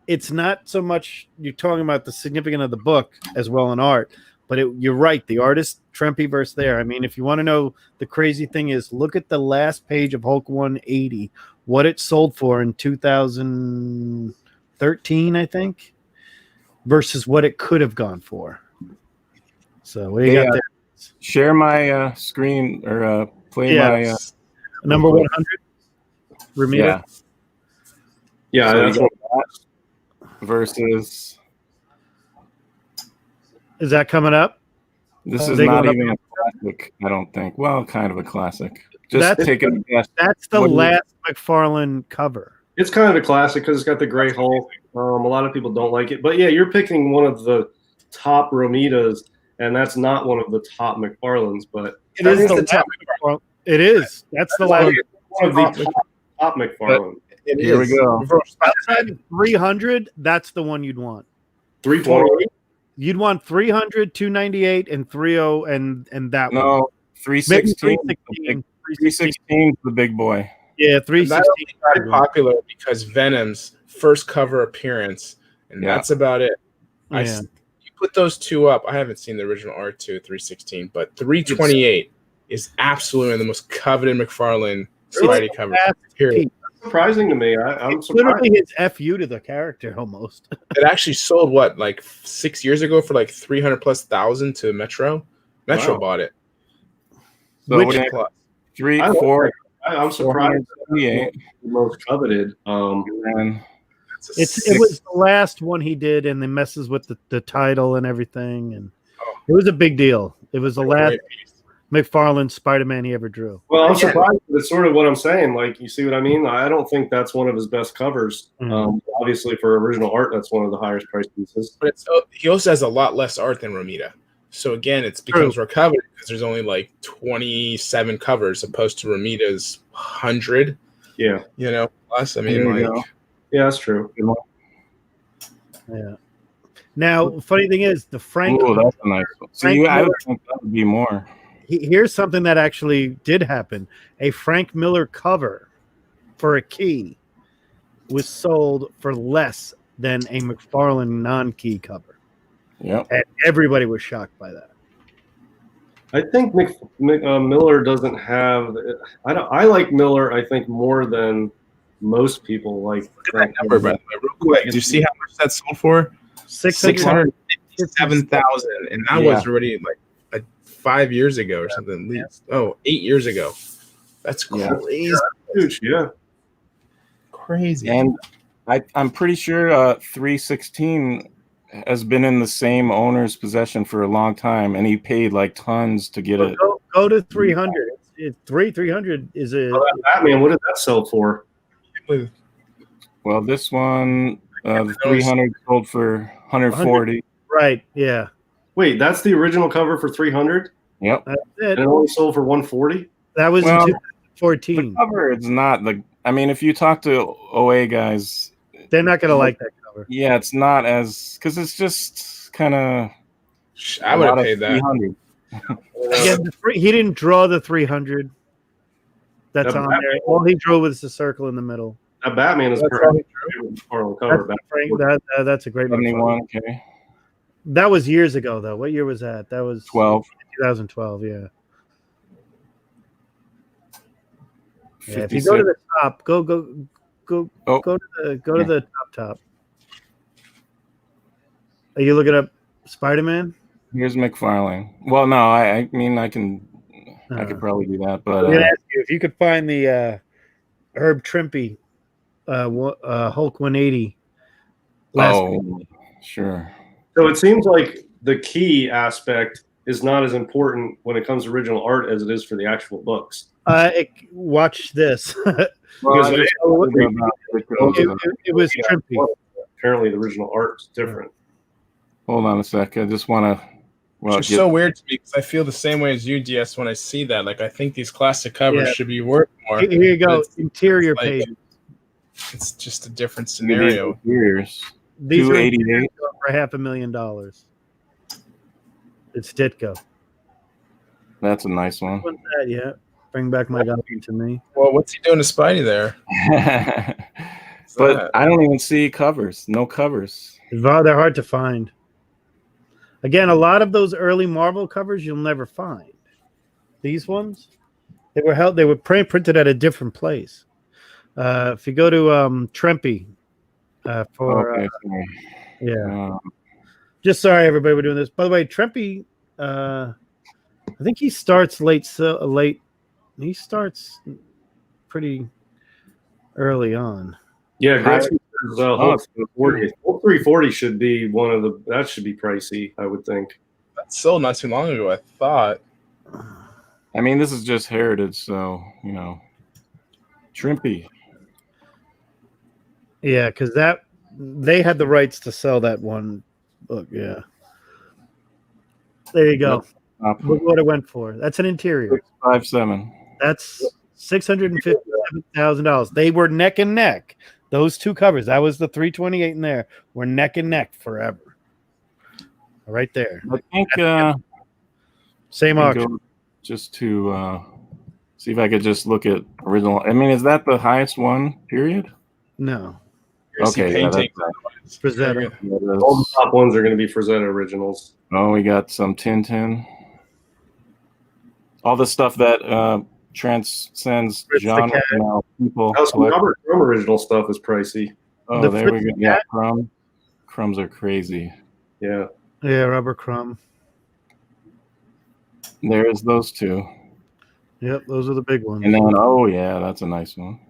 it's not so much you're talking about the significance of the book as well in art, but you're right. The artist, Trempy versus there. I mean, if you want to know, the crazy thing is, look at the last page of Hulk 180, what it sold for in 2013, I think, versus what it could have gone for. So what do you got there? Share my screen or play my number 100. Ramita. Yeah, So that's you got that versus Is that coming up? this is they not going even a classic, I don't think. Well, kind of a classic. Just That's- take a guess. That's the What do you- last McFarlane cover. It's kind of a classic because it's got the gray Hulk. A lot of people don't like it, but yeah, you're picking one of the top Romitas, and that's not one of the top McFarlanes, but It is the top. It is. That's the last. one of the top McFarlane. Here we go. Outside 300, that's the one you'd want. 328. You'd want 300, 298, and 30, and that one. No, Maybe 316. 316. 316 is the big boy. Yeah, That 316. only got popular because Venom's first cover appearance, and Yeah. that's about it. Yeah. You put those two up. I haven't seen the original art 316, but 328 is absolutely the most coveted McFarlane Spidey cover. Period. Surprising to me. I'm It's surprised. literally his FU to the character almost. It actually sold like 6 years ago for like 300,000+ to Metro. Metro Wow. bought it. So Which- what do you- Plus. Three, I like four, that. I'm surprised. Yeah. The most coveted. And It was the last one he did, and it messes with the title and everything, and it was a big deal. It was the last McFarlane Spider-Man he ever drew. Well, I'm surprised. It's sort of what I'm saying. Like, you see what I mean? I don't think that's one of his best covers. Obviously, for original art, that's one of the highest priced pieces. But he also has a lot less art than Romita. So again, it becomes more coveted because there's only like 27 covers opposed to Romita's 100. Yeah. Plus. I mean, yeah, that's true. Yeah. Now, funny thing is, the Frank. Oh, that's a nice one. See, I would think that would be more. Here's something that actually did happen. A Frank Miller cover for a key was sold for less than a McFarlane non-key cover. Yeah, and everybody was shocked by that. I think Miller doesn't have. I like Miller. I think more than most people like. That number, by the way, real quick. Do you see how much that sold for? 657,000, and that was already like 5 years ago or something. At least 8 years ago. That's crazy. Huge, yeah. Crazy. And I'm pretty sure 316 has been in the same owner's possession for a long time, and he paid like tons to get it. Go to 300. 300 is a Batman. What did that sell for? Well, this one, the 300 sold for 140. Right. Yeah. Wait, that's the original cover for 300. Yep. That's it. And it only sold for 140. That was in 2014. The cover is not the. I mean, if you talk to OA guys, they're not gonna like that cover. Yeah, it's not as because it's just kind of. I would have paid that. Again, he didn't draw the 300. That's on there. All he drew was the circle in the middle. That Batman is perfect. Cover. That's a great 71. Okay. That was years ago, though. What year was that? That was 2012. Yeah. 56. If you go to the top, go to the top. Are you looking up Spider-Man? Here's McFarlane. Well, no, I mean I can. I could probably do that, but I'm gonna ask you if you could find the Herb Trimpe Hulk 180. Sure. So it seems like the key aspect is not as important when it comes to original art as it is for the actual books. Watch this. Because it was Trimpe. Apparently, the original art is different. Hold on a sec. I just want to. Well, it's so weird to me because I feel the same way as you, DS, when I see that. Like, I think these classic covers should be worth more. Here you go. Interior page. It's just a different scenario. Years. These are for $500,000. It's Ditko. That's a nice one. Yeah. Bring back my copy to me. Well, what's he doing to Spidey there? But I don't even see covers. No covers. They're hard to find. Again, a lot of those early Marvel covers you'll never find. These ones, they were printed at a different place. If you go to Trimpe, just sorry everybody we're doing this. By the way, Trimpe, I think he starts late. He starts pretty early on. Yeah, Hulk 340 should be that should be pricey, I would think. That's sold not too long ago, I thought. I mean, this is just heritage, so Trimpe. Yeah, because they had the rights to sell that one book. Yeah, there you go. Look what it went for. That's an interior. 657. That's $657,000. They were neck and neck. Those two covers. That was the 328 in there. Were neck and neck forever. Right there. I think same auction. Just to see if I could just look at original. I mean, is that the highest one? Period. No. Okay. Frazetta. All the top ones are going to be Frazetta originals. Oh, we got some Tintin. All the stuff that transcends genre now. People. Robert Crumb original stuff is pricey. Oh, there we go. Yeah, Crumbs are crazy. Yeah. Yeah, Robert Crumb. There's those two. Yep, those are the big ones. And then, oh yeah, that's a nice one.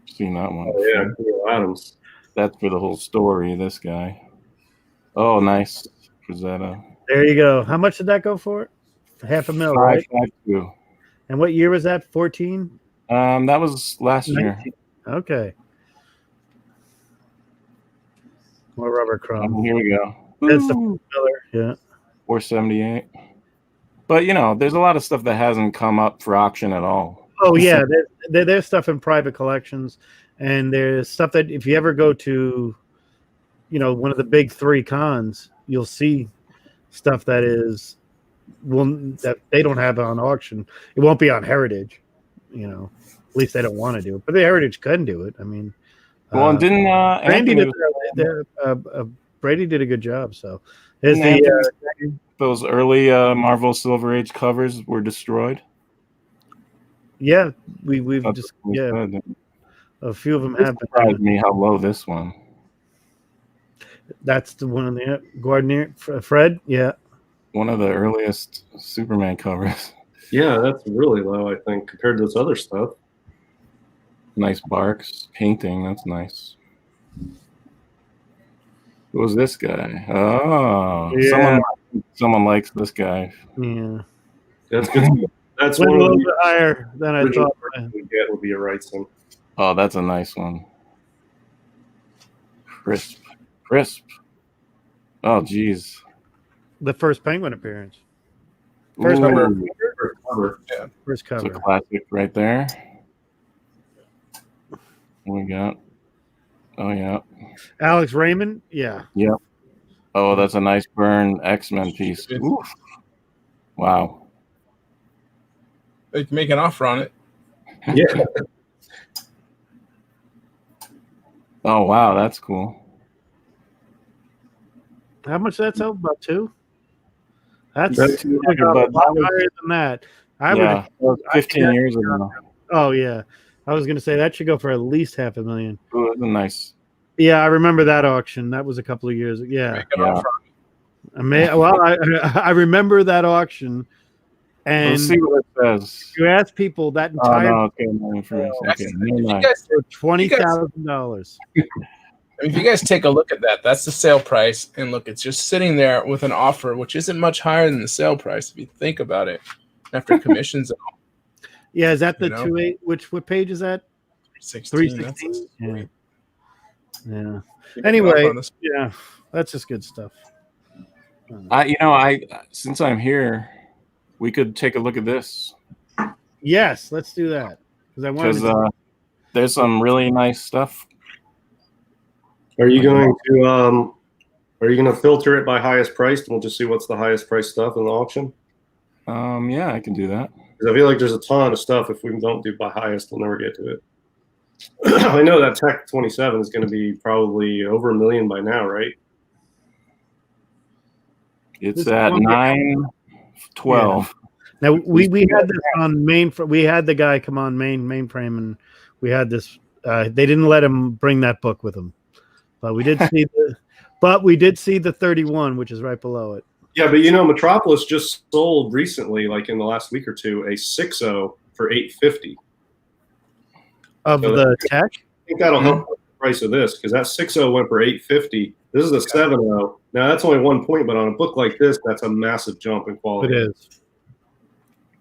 Seen that one. Oh, yeah, before. Khalil Adams. That's for the whole story. This guy. Oh, nice. Rosetta. There you go. How much did that go for? $500,000, right? 552. And what year was that? 14? That was last year. 19? Okay. More rubber chrome. Here we go. That's the Ooh, color. Yeah. 478. But there's a lot of stuff that hasn't come up for auction at all. Oh yeah, there's stuff in private collections, and there's stuff that if you ever go to, one of the big 3 cons, you'll see stuff that that they don't have on auction. It won't be on Heritage, at least they don't want to do it. But the Heritage can do it. I mean, Well, and didn't Randy Anthony, Brady did a good job. So didn't Anthony those early Marvel Silver Age covers were destroyed? yeah, we've That's just what he said. a few of them It have surprised been. me how low this one. That's the one on the Gardner Fred. Yeah. One of the earliest Superman covers. Yeah, that's really low, I think, compared to this other stuff. Nice Barks painting. That's nice. Who was this guy? Oh, Yeah. someone likes this guy. Yeah. That's good. That's Went one a of little the bit higher than I original thought. versions we get would be a Wrightson. Oh, that's a nice one. Crisp. Oh, geez. The first Penguin appearance. First cover. Cover. First It's a cover. classic right there. What we got? Oh, yeah. Alex Raymond. Yeah. Oh, that's a nice burn X-Men piece. Oof. Wow. They can make an offer on it. Yeah. Oh, wow. That's cool. How much that sell? About 2? That's That's $200, a but lot that was- higher than that. I yeah, would. that was 15 years ago. Oh yeah. I was gonna say that should go for at least $500,000. Ooh, that's a nice. Yeah, I remember that auction. That was a couple of years. Yeah. Make an Yeah. offer. I remember that auction. And Let's see what it says. you ask people that Oh, entire no, okay, no information. Okay, If never you mind. guys for $20,000. if you guys take a look at that, that's the sale price. And look, it's just sitting there with an offer, which isn't much higher than the sale price if you think about it. After commissions, Yeah, is that the You know? 2.8? What page is that? 16. 316. Yeah. Yeah. Keep Anyway. an offer on this. Yeah. That's just good stuff. I since I'm here, we could take a look at this Yes, let's do that. Because I wanted because to there's some really nice stuff. Are you going to filter it by highest priced, and we'll just see what's the highest priced stuff in the auction? Yeah, I can do that. Because I feel like there's a ton of stuff. If we don't do by highest, we'll never get to it. I know that Tech 27 is going to be probably over $1 million by now, right? It's This at one- 912. Now we had this on we had the guy come on mainframe, and we had this. They didn't let him bring that book with him, but we did see the 31, which is right below it. Yeah, but Metropolis just sold recently, like in the last week or two, a 6.0 for $850. Of So the tech. I think that'll help with the price of this because that 6.0 went for $850. This is a 7.0. Now that's only 1 point, but on a book like this, that's a massive jump in It quality. is.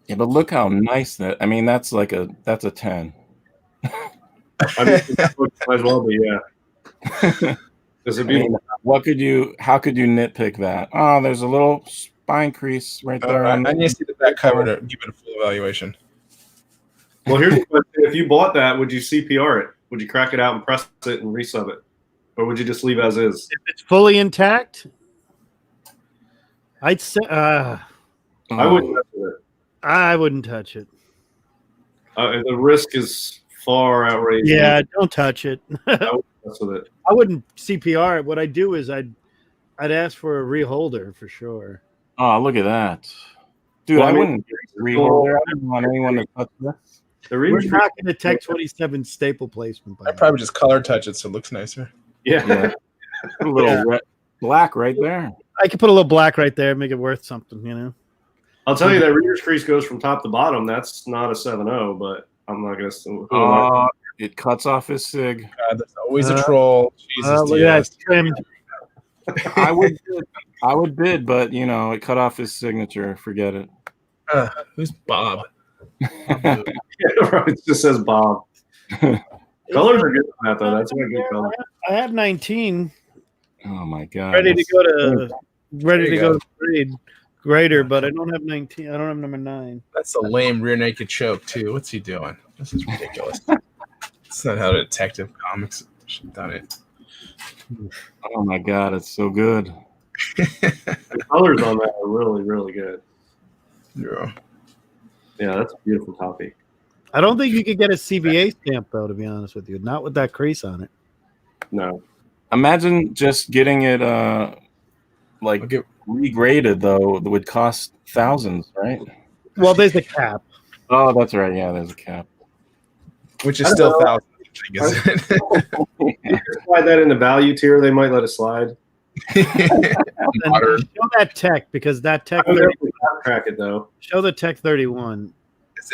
Yeah, but look how nice that's a 10. I mean, this book might as well be, yeah. This would I be mean, how could you nitpick that? Oh, there's a little spine crease right there. I need to see the back cover to give it a full evaluation. well. Here's the question: if you bought that, would you CPR it? Would you crack it out and press it and resub it, or would you just leave as is? If it's fully intact, I'd say I wouldn't mess with it. I wouldn't touch it. The risk is far outrageous. Yeah, don't touch it. I wouldn't mess with it. I wouldn't CPR it. What I'd do is I'd ask for a reholder for sure. Oh, look at that, dude! Well, I I mean, wouldn't rehold there. I don't want anyone to touch this. The We're reason, not going to Tech 27 staple placement. By I'd probably just color touch it so it looks nicer. yeah. Yeah. Put a little black right there. I could put a little black right there, make it worth something, I'll tell you that Reader's Crease goes from top to bottom. That's not a 7.0, but I'm not going to. It cuts off his sig. God, there's always a troll. Jesus, Look at that, it's trimmed. I would bid, but it cut off his signature. Forget it. Who's Bob? Yeah, right. It just says Bob. Colors are good on that, though. That's a good color. I have 19 Oh my god! ready to go to go. grader, but I don't have 19. I don't have number 9. That's a lame rear naked choke too. What's he doing? This is ridiculous. That's not how Detective Comics should have done it. Oh my god, it's so good. The colors on that are really, really good. Yeah. Yeah, that's a beautiful copy. I don't think you could get a CVA stamp though, to be honest with you. Not with that crease on it. No. Imagine just getting it regraded though. It would cost thousands, right? Well, there's a cap. Oh, that's right. Yeah, there's a cap. Which is still thousands, I guess. Slide that in the value tier. They might let it slide. And show that tech because that tech. I'm going to crack it though. Show the tech 31.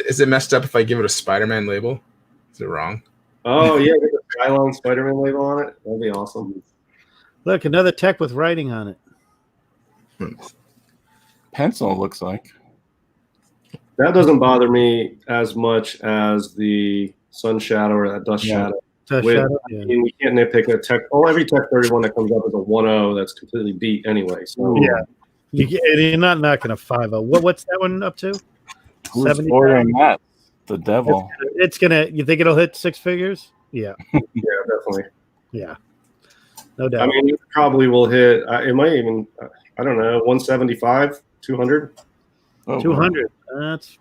Is it messed up if I give it a Spider-Man label? Is it wrong? Oh yeah, get the Skylon Spider-Man label on it. That'd be awesome. Look, another tech with writing on it. Pencil looks like. That doesn't bother me as much as the Sun Shadow or that Dust Shadow. Dust With- shadow, yeah. I mean, we can't nitpick a tech. Oh, every Tech 31 that comes up is a 1.0 that's completely beat anyway. So Yeah. You're not knocking a 5.0. What's that one up to? Who's 70? ordering that? The devil. It's gonna. You think it'll hit 6 figures? Yeah, yeah, definitely. yeah, no doubt. I mean, it probably will hit. It might even. I don't know, 175, 200. Oh, 200. That's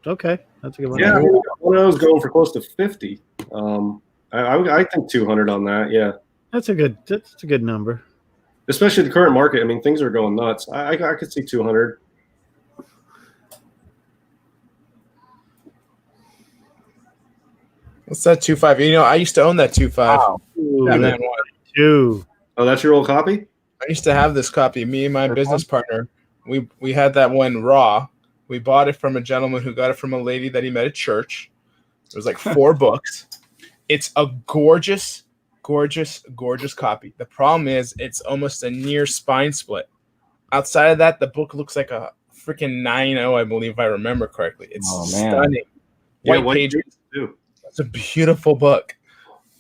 okay. That's a good one. Yeah, I mean, 1.0 is going for close to 50. I think 200 on that. Yeah. That's a good number. Especially the current market. I mean, things are going nuts. I could see 200. What's that 2.5? I used to own that 2.5. Wow. Batman one. 2. Oh, that's your old copy? I used to have this copy. Me and my business partner, we had that one raw. We bought it from a gentleman who got it from a lady that he met at church. It was like 4 books. It's a gorgeous, gorgeous, gorgeous copy. The problem is it's almost a near spine split. Outside of that, the book looks like a freaking 9.0, I believe, if I remember correctly. It's stunning. Yeah, White pages. too. It's a beautiful book.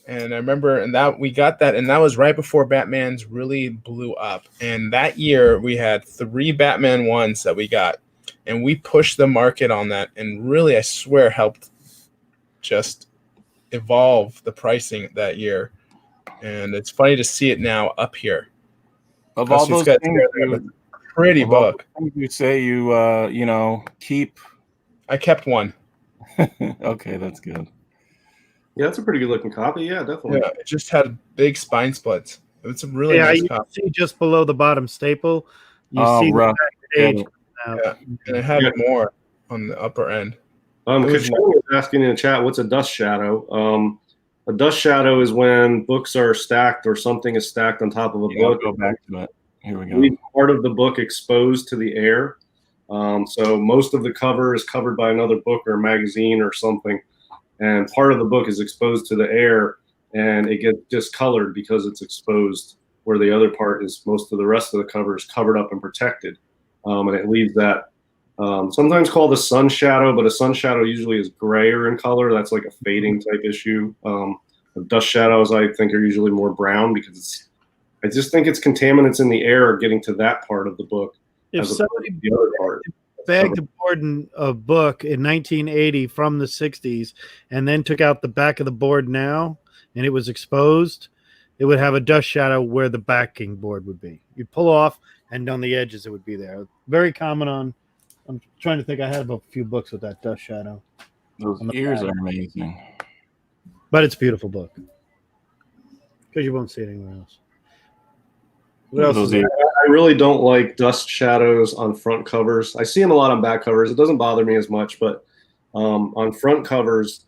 And I remember we got that, and that was right before Batman's really blew up. And that year we had 3 Batman ones that we got, and we pushed the market on that, and really, I swear, helped just evolve the pricing that year. And it's funny to see it now up here. Of all those things, pretty book. You say you keep. I kept one. Okay, that's good. Yeah, that's a pretty good looking copy. Yeah, definitely. Yeah, it just had big spine splits. It's a really Yeah, nice you copy. see just below the bottom staple. You see the rough. back page. Now. Yeah, and it had more on the upper end. Kachoni was asking in the chat, what's a dust shadow? A dust shadow is when books are stacked or something is stacked on top of a book. Go back to it. Here we go. Leave part of the book exposed to the air. So most of the cover is covered by another book or magazine or something. And part of the book is exposed to the air and it gets discolored because it's exposed, where the other part is most of the rest of the cover is covered up and protected. And it leaves that sometimes called a sun shadow, but a sun shadow usually is grayer in color. That's like a fading type issue. The dust shadows, I think, are usually more brown because I just think it's contaminants in the air are getting to that part of the book. If as opposed somebody to the other part. bagged aboard a book in 1980 from the 60s and then took out the back of the board now and it was exposed, it would have a dust shadow where the backing board would be. You'd pull off and on the edges it would be there. Very common on, I'm trying to think, I have a few books with that dust shadow. Those ears are amazing. But it's a beautiful book. Because you won't see it anywhere else. What else is there? I really don't like dust shadows on front covers. I see them a lot on back covers. It doesn't bother me as much, but on front covers,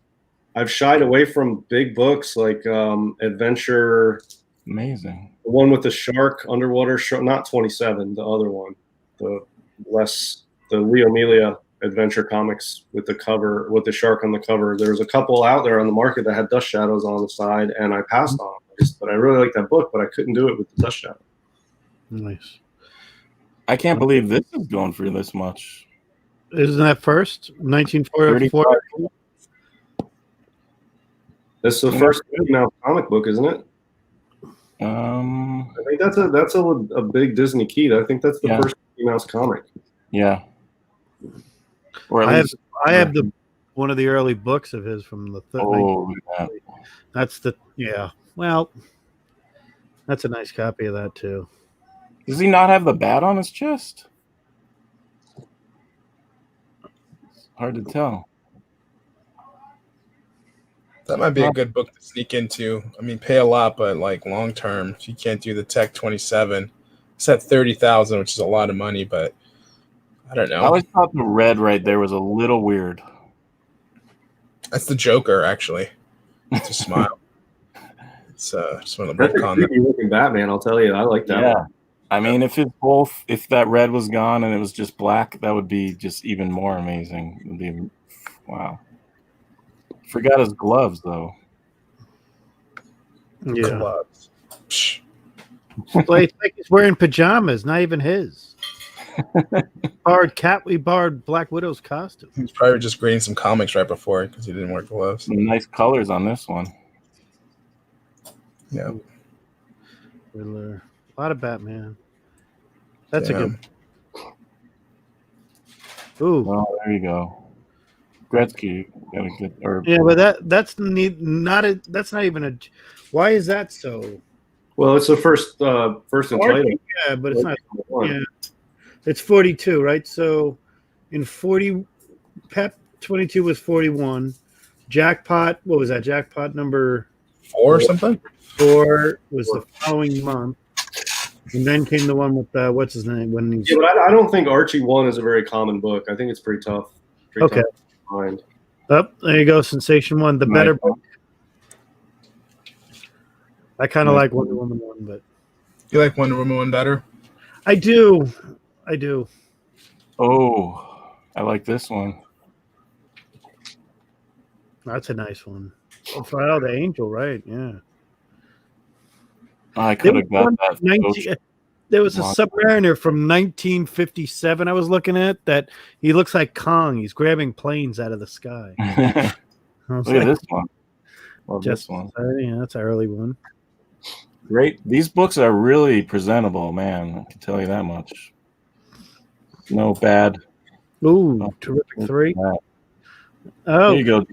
I've shied away from big books like Adventure. Amazing. The one with the shark, underwater shark, not 27, the other one, the less Leo Melia adventure comics with the cover, with the shark on the cover. There's a couple out there on the market that had dust shadows on the side, and I passed on them. But I really like that book, but I couldn't do it with the dust shadow. Nice. I can't believe this is going for this much. Isn't that first? 1944? 35. This is the first female comic book, isn't it? I think that's a big Disney key. I think that's the first female comic. Yeah. Or at least I have the one of the early books of his from the That's the Well, that's a nice copy of that too. Does he not have the bat on his chest? It's hard to tell. That might be a good book to sneak into. I mean, pay a lot, but like long term, if you can't do the Tech 27, it's at 30,000, which is a lot of money. But I don't know. I always thought the red right there was a little weird. That's the Joker, actually. It's a smile. It's just one of the That's book a on creepy looking Batman. I'll tell you, I like that. Yeah. One. I mean, if that red was gone and it was just black, that would be just even more amazing. It'd be, wow. Forgot his gloves though. Yeah. gloves. Psh. Well, it's like he's wearing pajamas, not even his. We borrowed Black Widow's costume. He was probably just grading some comics right before because he didn't wear gloves. Some nice colors on this one. Yeah. Riddler. A lot of Batman. That's a good. Ooh. Well, there you go. Gretzky got a good. Yeah, but that's not even a. Why is that so? Well, it's the first in title. Yeah, but it's not. Yeah, it's 42, right? So, in 40, Pep 22 was 41. Jackpot, what was that? Jackpot number 4 or something? 4 was the following month, and then came the one with what's his name? Yeah, but I don't think Archie 1 is a very common book. I think it's pretty tough. Tough to find. Oh, there you go. Sensation 1, the better book. I kind of like Wonder Woman 1, but You like Wonder Woman 1 better? I do. Oh, I like this one. That's a nice one. Oh, the Angel, right? Yeah. I could have got that. There was a Submariner from 1957 I was looking at that he looks like Kong. He's grabbing planes out of the sky. Look at this one. Love Just, this one. Yeah, that's an early one. Great. These books are really presentable, man. I can tell you that much. No bad. Ooh, terrific 3. There Oh, you go.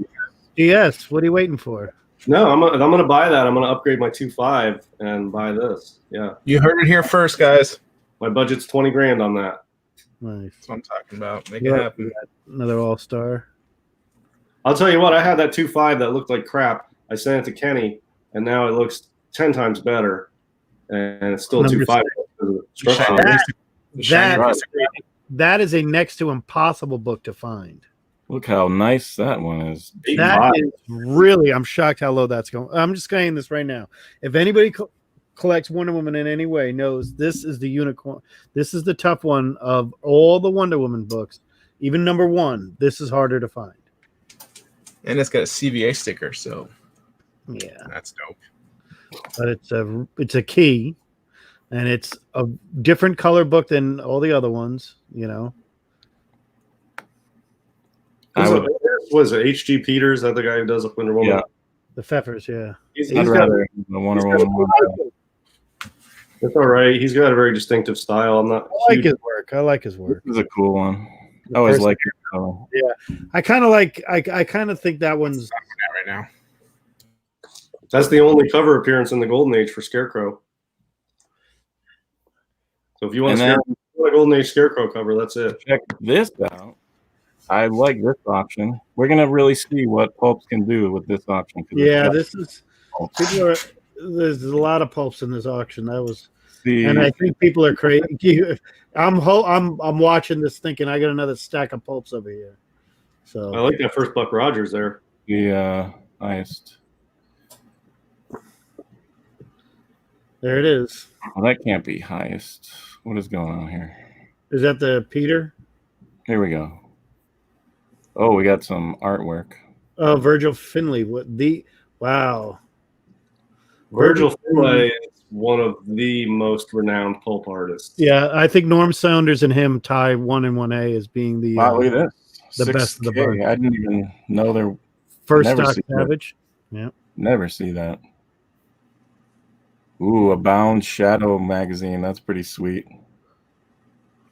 yes. What are you waiting for? No, I'm gonna buy that. I'm gonna upgrade my 2.5 and buy this. Yeah, You heard it here first, guys. my budget's $20,000 on that. Nice. That's what I'm talking about. Make it happen. Another All-Star. I'll tell you what. I had that 2.5 that looked like crap. I sent it to Kenny, and now it looks 10 times better, and it's still Number 2.5. That is a next to impossible book to find. Look how nice that one is. That is really, I'm shocked how low that's going. I'm just saying this right now. If anybody collects Wonder Woman in any way, knows this is the unicorn. This is the tough one of all the Wonder Woman books. Even number 1, this is harder to find. And it's got a CVA sticker, so Yeah, that's dope. but it's a key, and it's a different color book than all the other ones. You know. Was it H.G. Peters? That the guy who does the Wonder Woman? Yeah. The Pfeffers, yeah. I'd rather the Wonder Woman one. It's all right. He's got a very distinctive style. I'm not. I like his work. This is a cool one. I always like your color. Yeah, I kind of like. I kind of think that one's Right now. That's the only cover appearance in the Golden Age for Scarecrow. So if you want a Golden Age Scarecrow cover, that's it. Check this out. I like this option. We're gonna really see what pulps can do with this option. Yeah, this is. There's a lot of pulps in this auction. And I think people are crazy. I'm watching this thinking I got another stack of pulps over here. So I like that first Buck Rogers there. The highest. there it is. Well, that can't be highest. What is going on here? Is that the Peter? Here we go. Oh, we got some artwork. Oh, Virgil Finlay. Wow. Virgil Finlay is one of the most renowned pulp artists. Yeah, I think Norm Saunders and him tie 1 and 1A as being the Wow, look at this. the best of the 6K. bunch. I didn't even know there. First never Stock see that. Savage. Never see that. Ooh, a Bound Shadow magazine. That's pretty sweet.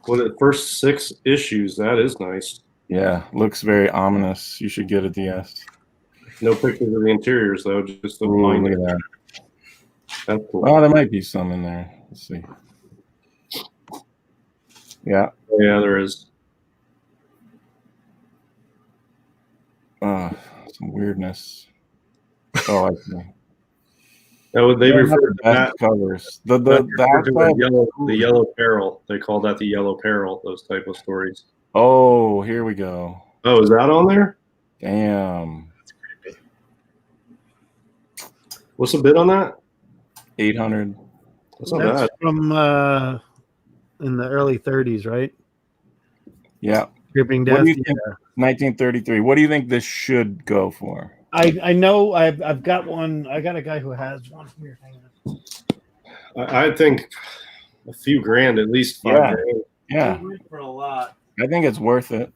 Well, the first 6 issues, that is nice. Yeah, looks very ominous. You should get a DS. No pictures of the interiors, though, just the Ooh, line. look at that. That's cool. Oh, there might be some in there. Let's see. Yeah. Yeah, there is. Some weirdness. Oh, I see. They Yeah, refer to best that. covers. That's referred to outside- the yellow peril. They call that the yellow peril. Those type of stories. Oh, here we go. Oh, is that on there? Damn. What's the bid on that? 800. That's not That's bad. from in the early 30s, right? Yeah. Creeping What Death. do you think? 1933. What do you think this should go for? I know I've got one. I got a guy who has one here. Hang on. I think a few grand, at least $5 Yeah. grand. Yeah, For a lot. I think it's worth it.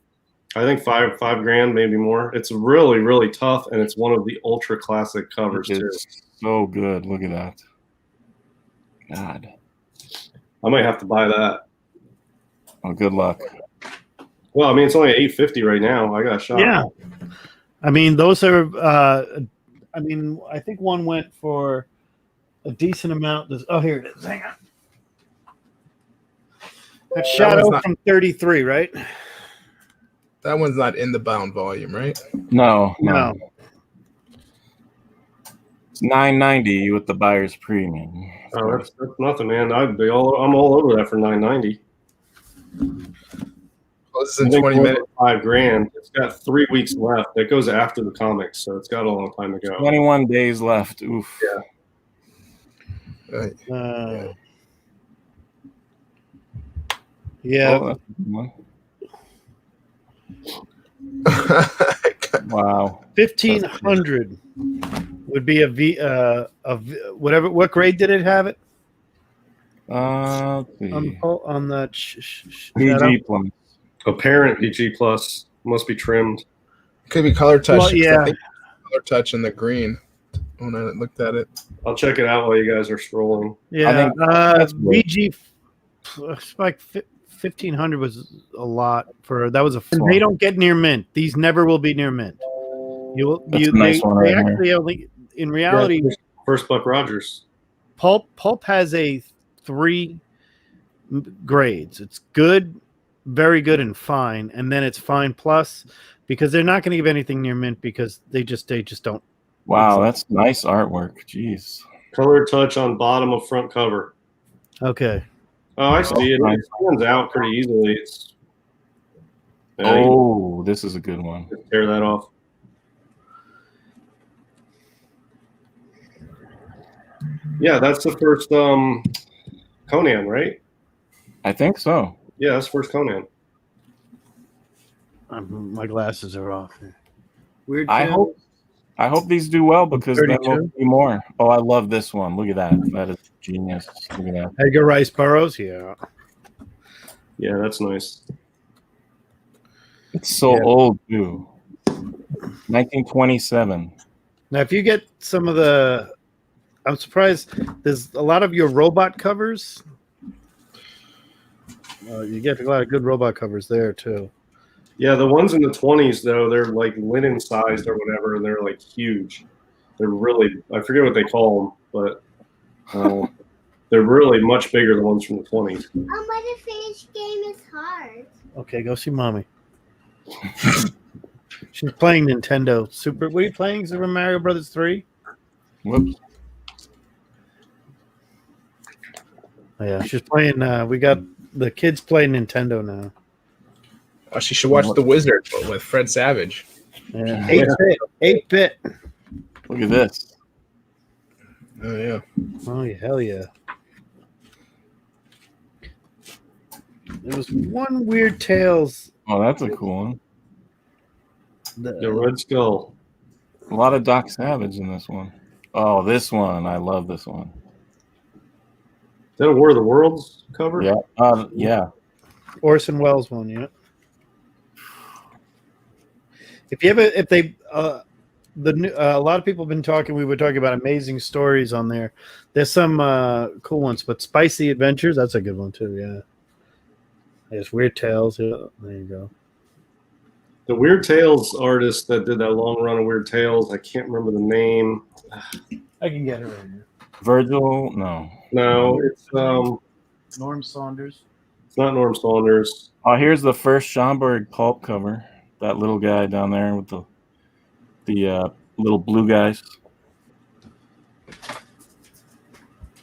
I think five grand, maybe more. It's really, really tough, and it's one of the ultra classic covers too. It's so good. Look at that. God. I might have to buy that. Oh, good luck. Well, I mean, it's only $850 right now. I got a shot. Yeah. I mean, those are. I mean, I think one went for a decent amount. Oh, here it is. Hang on. That's Shadow not- from 33, right? That one's not in the bound volume, right? No. No. It's $9.90 with the buyer's premium. Oh, that's nothing, man. I'm all over that for $9.90. Well, this is in 20 minutes. $5 grand. It's got 3 weeks left. That goes after the comics, so it's got a long time to go. 21 days left. Oof. Yeah. Yeah. Oh, that's a good one. Wow. 1,500 would be whatever. What grade did it have it Let's see. on the PG plus. Apparent PG plus must be trimmed. Could be color touch. Well, yeah. I think color touch in the green. When I looked at it, I'll check it out while you guys are scrolling. Yeah, think that's good. VG like 1,500 was a lot for that was a. And they don't get near mint. These never will be near mint. That's a nice one they right here. actually only in reality. Yeah, first Buck Rogers. Pulp has a 3 grades. It's good, very good, and fine, and then it's fine plus because they're not going to give anything near mint because they just don't. Wow, that's nice artwork. Jeez. Color touch on bottom of front cover. Okay. Oh, I see it. nice. It stands out pretty easily. It's you Oh, this is a good one. can tear that off. Yeah, that's the first Conan, right? I think so. Yeah, that's first Conan. My glasses are off. Weird. I hope these do well because then 32? we'll see more. Oh, I love this one. Look at that. That is genius. Look at that. Edgar Rice Burroughs. Yeah. Yeah, that's nice. It's so Yeah. old too. 1927. Now, if you get some of the, I'm surprised. There's a lot of your robot covers. You get a lot of good robot covers there too. Yeah, the ones in the 20s though, they're like linen sized or whatever, and they're like huge. They're really, I forget what they call them, but they're really much bigger than ones from the 20s. The finish game is hard. Okay, go see mommy. She's playing Nintendo Super. What are you playing? Super Mario Brothers 3? Whoops. Oh, yeah, she's playing. We got the kids playing Nintendo now. oh, she should watch The Wizard with Fred Savage. Yeah. 8-bit. Look at this. Oh yeah. Oh, yeah, hell yeah. There was one weird Tales Oh, that's a cool one. The Red Skull. A lot of Doc Savage in this one. Oh, this one. I love this one. Is that a War of the Worlds cover? Yeah. Yeah. Orson Welles one, yeah. A lot of people have been talking. We were talking about amazing stories on there. There's some cool ones, but Spicy Adventures, that's a good one too. Yeah. There's Weird Tales. Yeah, there you go. The Weird Tales artist that did that long run of Weird Tales, I can't remember the name. I can get it right here. Virgil? No. No, it's Norm Saunders. it's not Norm Saunders. Oh, here's the first Schomburg pulp cover. That little guy down there with the little blue guys.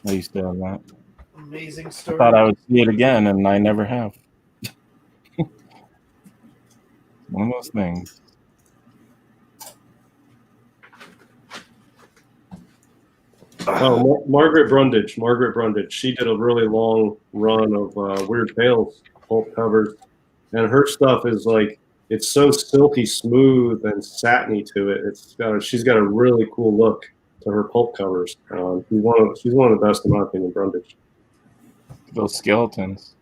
I used to have that. Amazing I story. thought I would see it again, and I never have. One of those things. Oh, Margaret Brundage. Margaret Brundage. She did a really long run of Weird Tales pulp covers, and her stuff is like it's so silky smooth and satiny to it. She's got a really cool look to her pulp covers. She's one of the best in my opinion, Brundage. Those skeletons.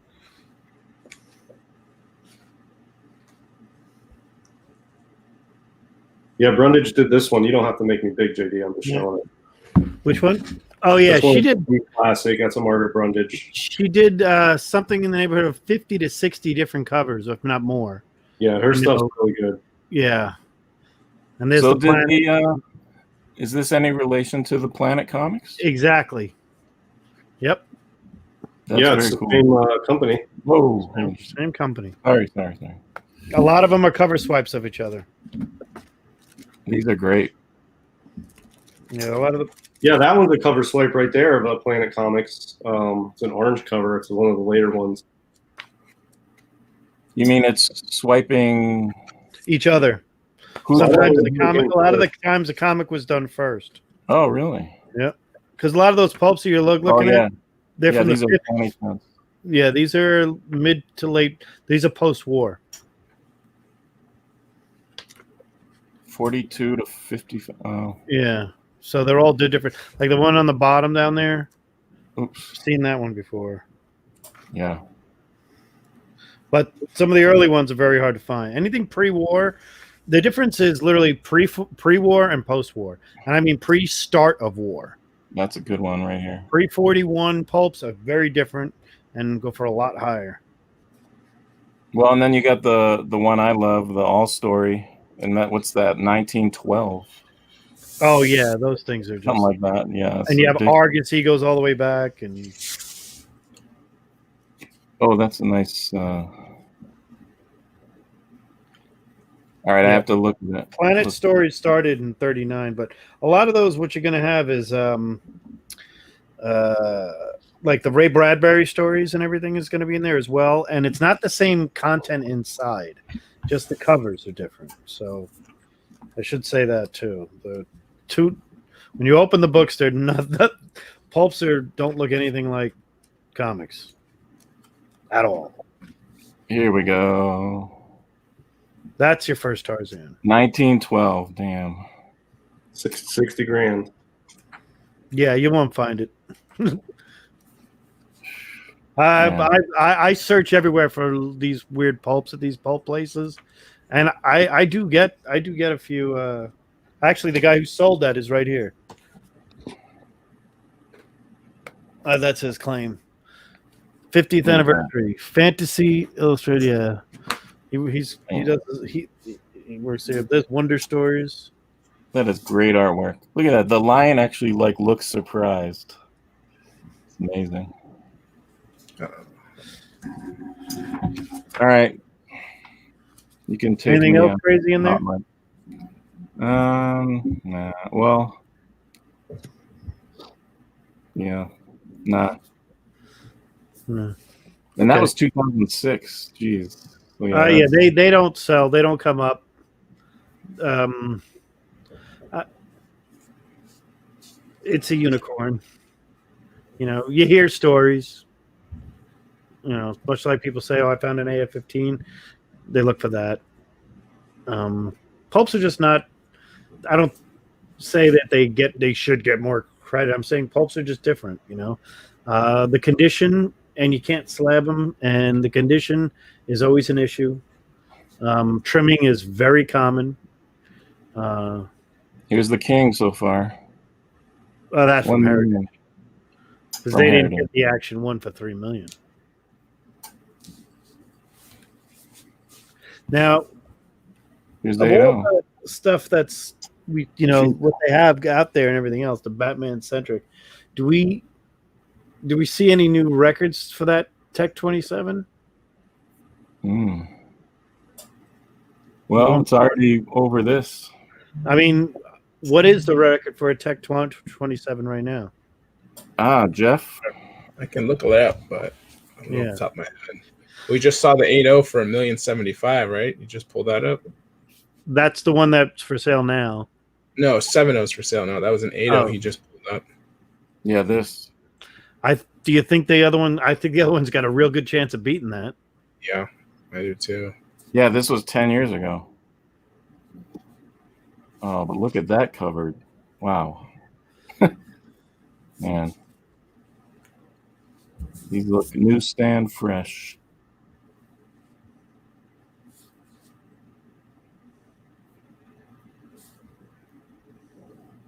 Yeah, Brundage did this one. You don't have to make me big, JD. I'm just showing it. Which one? Oh yeah, This one she is did. classic. That's a Margaret Brundage. She did something in the neighborhood of 50 to 60 different covers, if not more. Yeah, her stuff's really good. Yeah. And there's So the Planet. is this any relation to the Planet Comics? Exactly. Yep. That's Yeah, very it's the cool. same company. Whoa. Same company. Sorry. A lot of them are cover swipes of each other. These are great. Yeah, a lot of the. Yeah, that one's a cover swipe right there of Planet Comics. It's an orange cover. It's one of the later ones. You mean it's swiping? Each other. Who's Sometimes that? the comic. A lot of the times the comic was done first. Oh, really? Because a lot of those pulps that you're looking yeah. at, they're Yeah, from the these are 50s. 20 cents. Yeah, these are mid to late. These are post-war. 42 to 50. Oh, Yeah, so they're all different. Like the one on the bottom down there. oops. Seen that one before. Yeah. But some of the early ones are very hard to find. Anything pre-war, the difference is literally pre-war and post-war, and I mean pre-start of war. That's a good one right here. Pre-41 pulps are very different and go for a lot higher. Well, and then you got the one I love, the All Story, and what's that? 1912, Oh yeah, those things are just. something like that. Yeah. And you have ridiculous. Argus. He goes all the way back, and Oh, that's a nice. All right, I Yeah. have to look at that. Planet Let's- Stories started in '39, but a lot of those, what you're going to have is like the Ray Bradbury stories and everything is going to be in there as well. And it's not the same content inside, just the covers are different. So I should say that too. When you open the books, they're not pulps don't look anything like comics at all. Here we go. That's your first Tarzan. 1912. Damn. 60 grand. Yeah, you won't find it. Yeah. I search everywhere for these weird pulps at these pulp places, and I do get a few. Actually, the guy who sold that is right here. That's his claim. 50th Yeah. anniversary, Fantasy Illustrated. Yeah, he works there. There's Wonder Stories. That is great artwork. Look at that. The lion actually looks surprised. It's amazing. All right. You can take Anything me else on. crazy in there? Nah. Well, yeah, nah. No. And that Okay. was 2006. Jeez. Well, Yeah, that's- they don't sell. They don't come up. It's a unicorn. You know, you hear stories. You know, much like people say, "Oh, I found an AF-15." They look for that. Pulps are just not. I don't say that they should get more credit. I'm saying pulps are just different. The condition, and you can't slab them, and the condition is always an issue. Trimming is very common. Here's the king so far. Well, that's from 1 Heritage, million. because from they didn't Heritage. get the action one for $3 million. Now, Here's of the all the stuff that's what they have out there and everything else, the Batman centric. Do we see any new records for that Tech 27? Well, it's already over this. I mean, what is the record for a Tech 27 right now? Jeff. I can look it up, but I don't know Yeah. off the top of my head. We just saw the 8.0 for $1,075,000, right? You just pulled that up? That's the one that's for sale now. No, 7.0 is for sale now. That was an 8.0 he just pulled up. Yeah, this. Do you think the other one? I think the other one's got a real good chance of beating that. Yeah, I do too. Yeah, this was 10 years ago. Oh, but look at that covered. Wow. Man. These look newsstand fresh.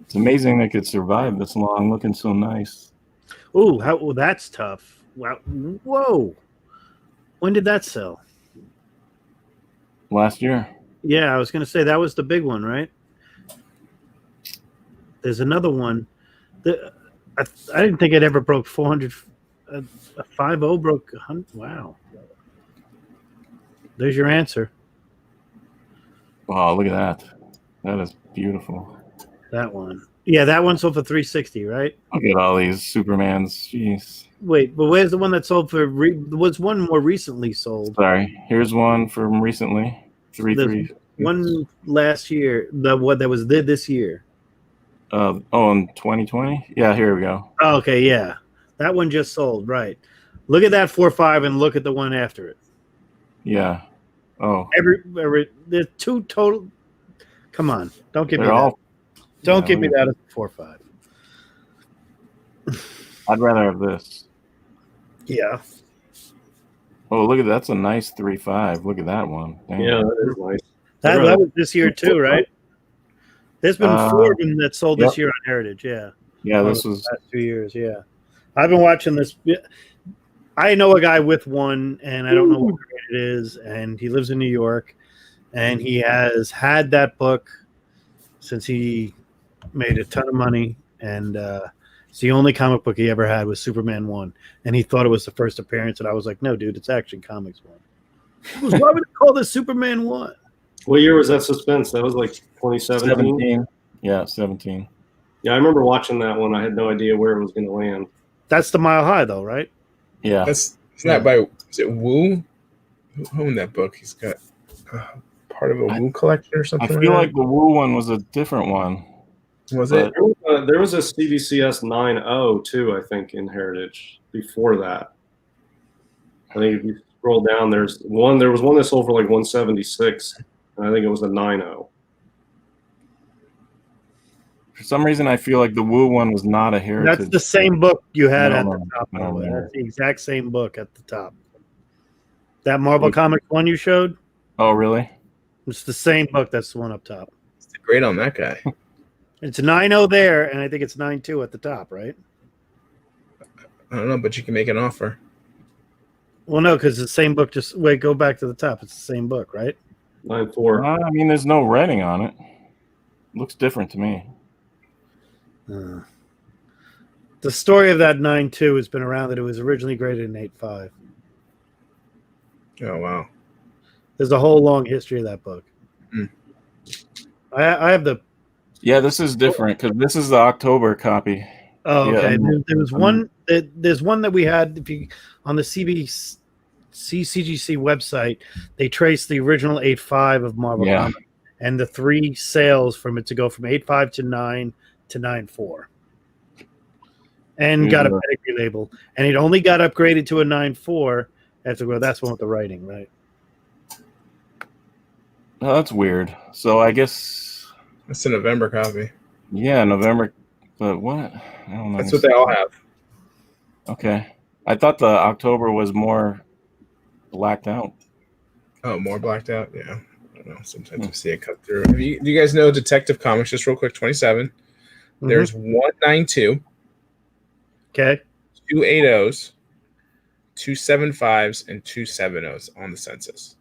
It's amazing they could survive this long looking so nice. Ooh, that's tough. Wow. Whoa. When did that sell? Last year. Yeah, I was going to say that was the big one, right? There's another one. I didn't think it ever broke 400. A 5.0 broke 100. Wow. There's your answer. Wow, look at that. That is beautiful. That one. Yeah, that one sold for 360, right? Look at all these Supermans. Jeez. Wait, but where's the one that sold for? Was one more recently sold? Sorry. Here's one from recently. 3.3. One last year. The what that was this year. In 2020? Yeah, here we go. Oh, okay, yeah, that one just sold. Right. Look at that 4.5 and look at the one after it. Yeah. Oh, Every there's two total. Come on, don't give me they're that. all. Don't yeah, give me that as a 4.5. I'd rather have this. Yeah. Oh, look at that's a nice 3.5. Look at that one. Damn. Yeah, that is nice. That was this year too, right? There's been 4 of them that sold this year on Heritage. Yeah. Yeah, Over this the was. past 2 years. Yeah. I've been watching this. I know a guy with one, and I don't know what grade it is, and he lives in New York, and he has had that book since he made a ton of money, and it's the only comic book he ever had was Superman 1, and he thought it was the first appearance, and I was like, no, dude, it's Action Comics 1. He goes, why would they call this Superman 1? What year was that Suspense? That was like 2017. 17. Yeah, 17. Yeah, I remember watching that one. I had no idea where it was going to land. That's the Mile High, though, right? Yeah. It's not by, is it Wu? Who owned that book? He's got part of a Wu collection or I something. feel like that? the Wu one was a different one. Was it? There was a CVCS 9.0 too, I think, in Heritage before that. I think if you scroll down, there was one that sold for like 176, and I think it was a 9.0. For some reason, I feel like the Wu one was not a heritage. That's the same book you had No, at the top. no, by the way. no. That's the exact same book at the top. That Marvel Comics one you showed, Oh, really? it's the same book. That's the one up top. It's the grade on that guy. It's 9.0 there, and I think it's 9.2 at the top, right? I don't know, but you can make an offer. Well, no, because the same book. Just wait, go back to the top. It's the same book, right? 9.4. I mean, there's no writing on it. Looks different to me. The story of that 9.2 has been around that it was originally graded in 8.5. Oh, wow. There's a whole long history of that book. Mm. I have the. Yeah, this is different because this is the October copy. Oh, Yeah, okay. and- There was one. There's one that we had. If you on the CGC website, they trace the original 8.5 of Marvel Yeah. Comics and the 3 sales from it to go from 8.5 to 9 to 9.4, and got a Yeah. pedigree label. And it only got upgraded to a 9.4 after well, that's one with the writing, right? Oh, that's weird. So I guess, That's a November copy. yeah, November. But what? I don't know. That's what they all have. Okay. I thought the October was more blacked out. Oh, more blacked out. Yeah, I don't know. Sometimes I see it cut through. Do you guys know Detective Comics? Just real quick, 27. There's 192, Okay. 2 80s, 2 75s, and 2 70s on the census.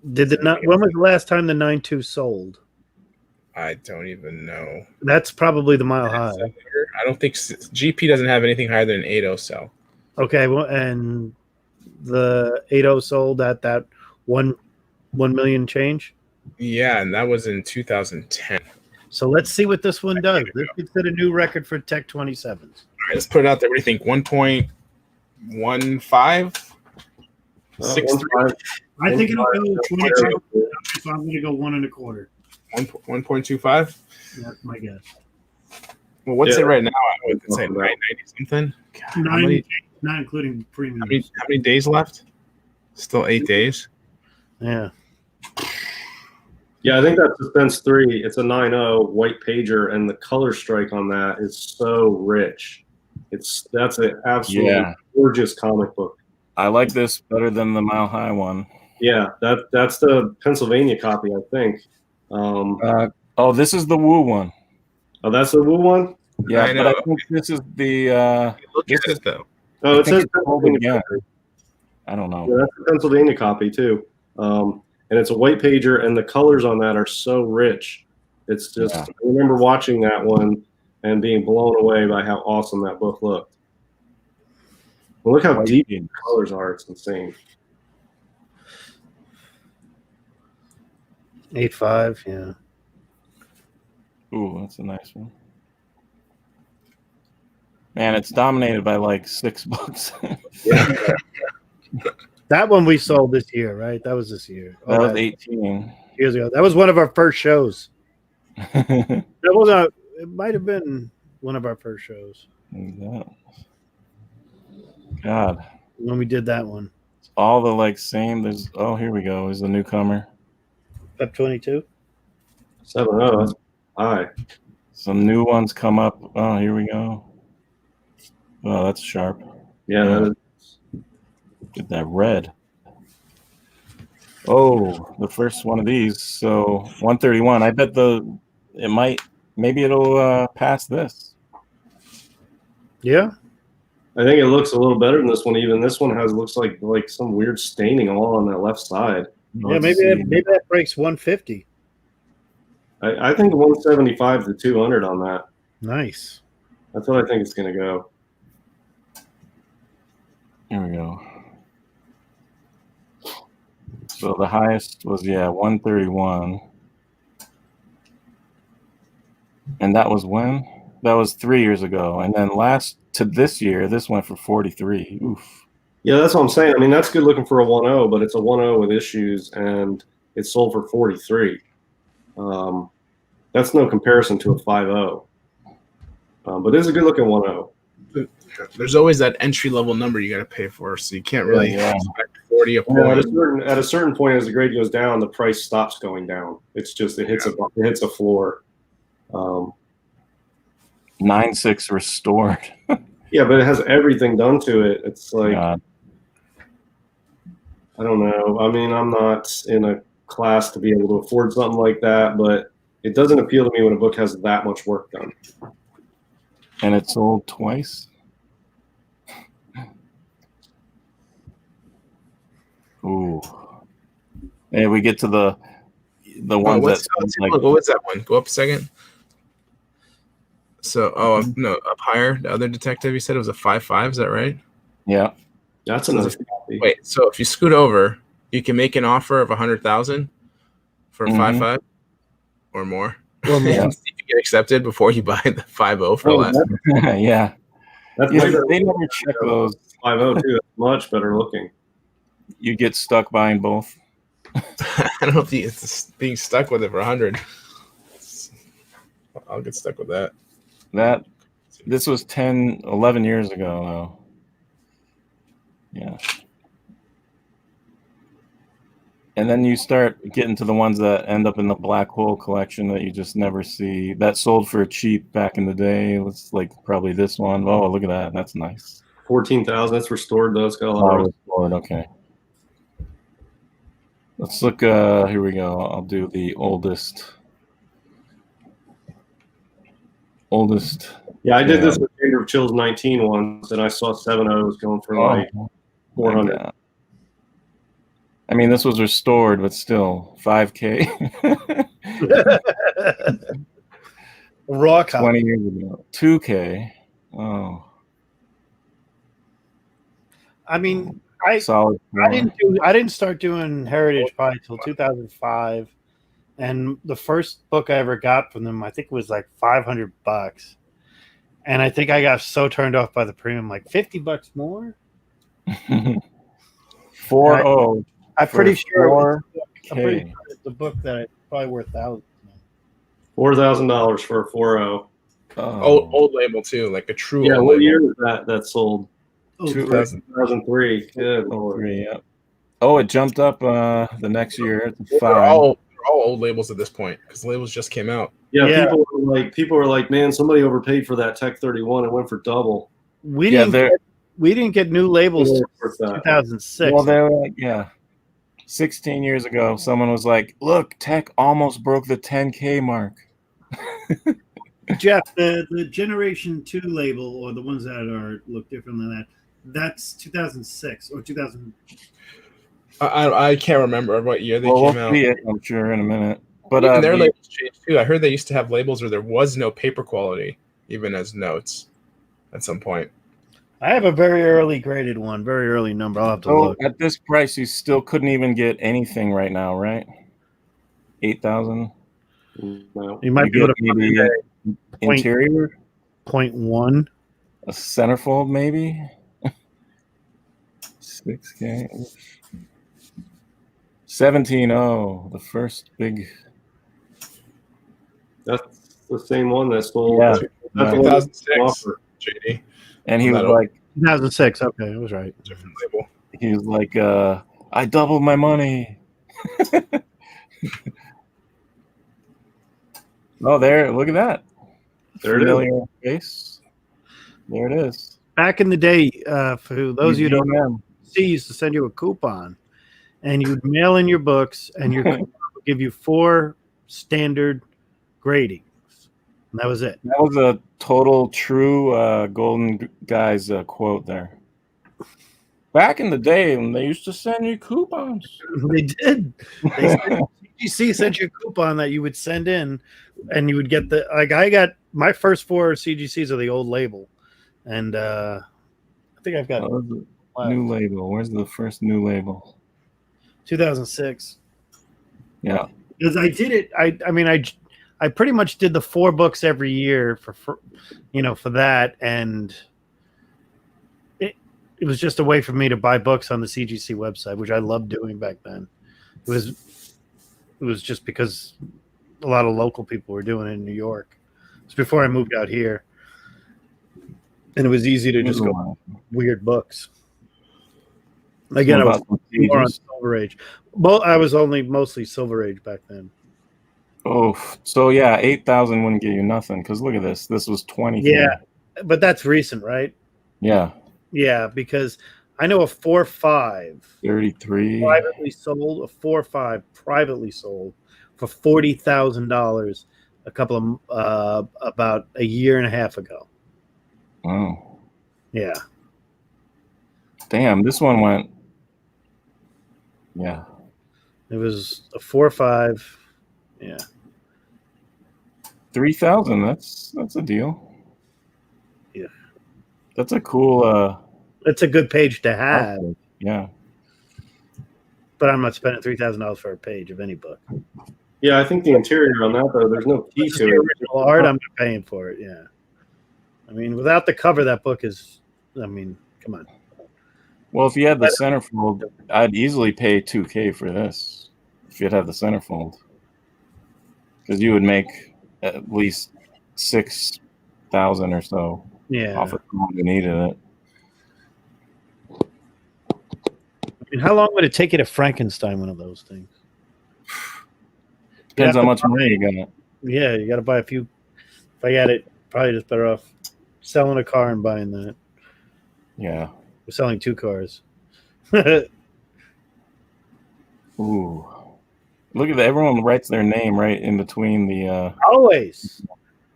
When was the last time the 9.2 sold? I don't even know. That's probably the Mile High. I don't think GP doesn't have anything higher than an 80 sell. Okay, well, and the 8.0 sold at that 1 million change. Yeah, and that was in 2010. So let's see what this one does. This could set a new record for Tech 27s. All right, let's put it out there. What do you think? 1.15? 6.3? I think it'll go 25. So I'm going to go 1 1/4. 1.25? That's my guess. Well, what's Yeah. it right now? I would say 990 something. God, how 9, many, not including premium. how many days left? Still 8 days. Yeah. Yeah, I think that's Suspense 3. It's a 9.0 white pager, and the color strike on that is so rich. That's an absolutely gorgeous comic book. I like this better than the Mile High one. Yeah, that's the Pennsylvania copy, I think. Oh, this is the Woo one. Oh, that's the Woo one? Yeah, I but know. I think this is the. Look This at is- it though. Oh, I it think says it's called Pennsylvania again. copy. I don't know. Yeah, that's the Pennsylvania copy too. And it's a white pager, and the colors on that are so rich. It's just, Yeah. I remember watching that one and being blown away by how awesome that book looked. Well, look how White deep jeans. the colors are. It's insane. 8.5. Yeah. Ooh, that's a nice one. Man, it's dominated by like 6 books. That one we sold this year, right? That was this year. That was that 18. years ago. That was one of our first shows. Exactly. That was it might have been one of our first shows God, when we did that one. it's all the like same. Here we go. Is the newcomer. Up 22. 7.0. That's high. Some new ones come up. Oh, here we go. Oh, that's sharp. Yeah, Yeah. that is. Get that red. Oh, the first one of these. So 131. I bet maybe it'll pass this. Yeah. I think it looks a little better than this one. Even this one looks like some weird staining all on that left side. Yeah, maybe that breaks 150. I think 175 to 200 on that. Nice. That's what I think it's going to go. Here we go. So the highest was 131. And that was when? That was 3 years ago. And then this year, this went for 43. Oof. Yeah, that's what I'm saying. I mean, that's good looking for a 1.0, but it's a 1.0 with issues, and it sold for 43. That's no comparison to a 5.0. But it's a good looking 1.0. There's always that entry level number you got to pay for, so you can't really expect 40 a point. At a certain point, as the grade goes down, the price stops going down. It's just it hits a floor. 9.6 restored. Yeah, but it has everything done to it. It's like God. I don't know. I mean, I'm not in a class to be able to afford something like that, but it doesn't appeal to me when a book has that much work done. And it sold twice. Ooh. And we get to the ones What was that one? Go up a second. So, no, up higher. The other detective, you said it was a 5.5. Is that right? Yeah. That's another copy. Wait, so if you scoot over, you can make an offer of 100,000 for 5.5 or more. Or more. Yeah. See if you get accepted before you buy the 5.0 for less. Yeah. That's Yeah, way better they than never check those. 5.0 too. That's much better looking. You get stuck buying both. I don't know if it's being stuck with it for 100. I'll get stuck with that. This was 11 years ago. Yeah. And then you start getting to the ones that end up in the black hole collection that you just never see. That sold for cheap back in the day. It's like probably this one. Oh, look at that. That's nice. 14,000. That's restored though. It's got a lot of. Restored. Okay. Let's look. Here we go. I'll do the oldest. Yeah, I did this with Chamber of Chills 19 once, and I saw 7.0s going for like 400. Yeah. I mean, this was restored, but still 5K. Raw copy. 20 years ago. 2K. Oh. I mean, I Solid. I didn't start doing Heritage Pie until 2005, and the first book I ever got from them, I think, was like $500, and I think I got so turned off by the premium, like $50 more. 4.0. I'm pretty sure. I'm 4K. pretty sure it's a book that it's probably worth thousands. $4,000 for a 4.0. Old label too, like a true. Yeah, old what label. year was that sold? Oh, 2003. Good lord. 3, yeah. Oh, it jumped up the next year to They're 5. all old labels at this point because labels just came out. Yeah, Yeah. people were like, man, somebody overpaid for that Tech 31. It went for double. we Yeah, didn't get new labels It till was worth that. 2006. Well, they're like, 16 years ago, someone was like, look, Tech almost broke the 10K mark. Jeff, the Generation 2 label, or the ones that look different than that, that's 2006 or 2000. I can't remember what year they Well, came we'll out. see it, I'm sure, in a minute. But Even their labels changed too. I heard they used to have labels where there was no paper quality, even as notes, at some point. I have a very early graded one, very early number. I'll have to look. at this price, you still couldn't even get anything right now, right? 8,000. No. You might You be able get to maybe Point- interior, 0.1. a centerfold, maybe 6K. 17.0, the first big. That's the same one that sold. Yeah. That's the one that 2006. offer. JD, And he was Metal. like, 2006. Okay, I was right. different label. I doubled my money. Oh, there! Look at that. There it is. Familiar face. There it is. Back in the day, for those of you who don't know, know. C used to send you a coupon, and you'd mail in your books, and your coupon would give you 4 standard gradings. And that was it. That was a total true Golden Guys quote there. Back in the day, when they used to send you coupons. They did. CGC sent you a coupon that you would send in, and you would get I got my first 4 CGCs are the old label, and I think I've got New label. Where's the first new label? 2006. Yeah. Because I did it. I pretty much did the 4 books every year for that, and it was just a way for me to buy books on the CGC website, which I loved doing back then. It was just because a lot of local people were doing it in New York. It was before I moved out here, and it was easy to just go weird books. Again, I was more on Silver Age. Well, I was only mostly Silver Age back then. Oh, so yeah, 8,000 wouldn't get you nothing because look at this. This was 20. Yeah, but that's recent, right? Yeah. Yeah, because I know a 4.5 33. privately sold, a 4.5 privately sold for $40,000 a couple of about a year and a half ago. Oh, Yeah, damn! This one went. Yeah. it was a 4.5. Yeah, 3,000. That's a deal. Yeah. That's a cool. it's a good page to have, outfit. Yeah. but I'm not spending $3,000 for a page of any book. Yeah, I think the interior on that though, there's no key It's to the it. original art. I'm not paying for it. Yeah, I mean, without the cover, that book is. I mean, come on. Well, if you had the centerfold, I'd easily pay 2K for this. If you'd have the centerfold, because you would make at least 6,000 or so Yeah, off of someone who needed it. And how long would it take you to Frankenstein one of those things? Depends Yeah. how much money you got. Yeah, you got to buy a few. If I had it, probably just better off selling a car and buying that. Yeah. We're selling 2 cars. Ooh. Look at that. Everyone writes their name right in between the. Always.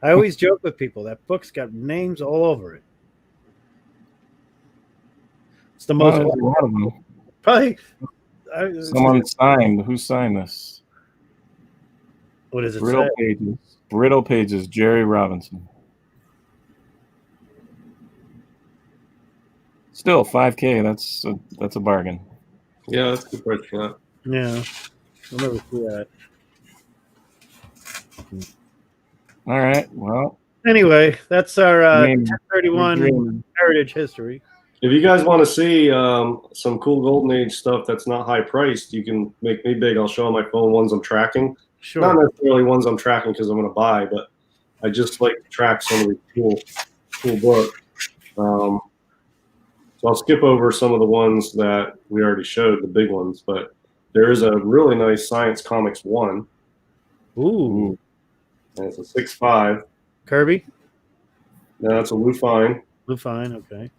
I always joke with people that book's got names all over it. It's the most There's a lot of them. probably. Someone signed. Who signed this? What does it Brittle say? Pages. Brittle Pages. Jerry Robinson. Still $5K. That's a bargain. Yeah, that's a good price for that. Yeah, I'll never see that. All right. Well, Anyway, that's our I mean, 1031 Heritage History. If you guys want to see some cool Golden Age stuff that's not high priced, you can make me big. I'll show on my phone ones I'm tracking. Not Sure. necessarily ones I'm tracking because I'm going to buy, but I just like to track some of these cool books. So I'll skip over some of the ones that we already showed, the big ones, but there is a really nice Science Comics 1, Ooh, and it's a 6.5. Kirby. Now that's a Lou Fine, Blue fine. Okay.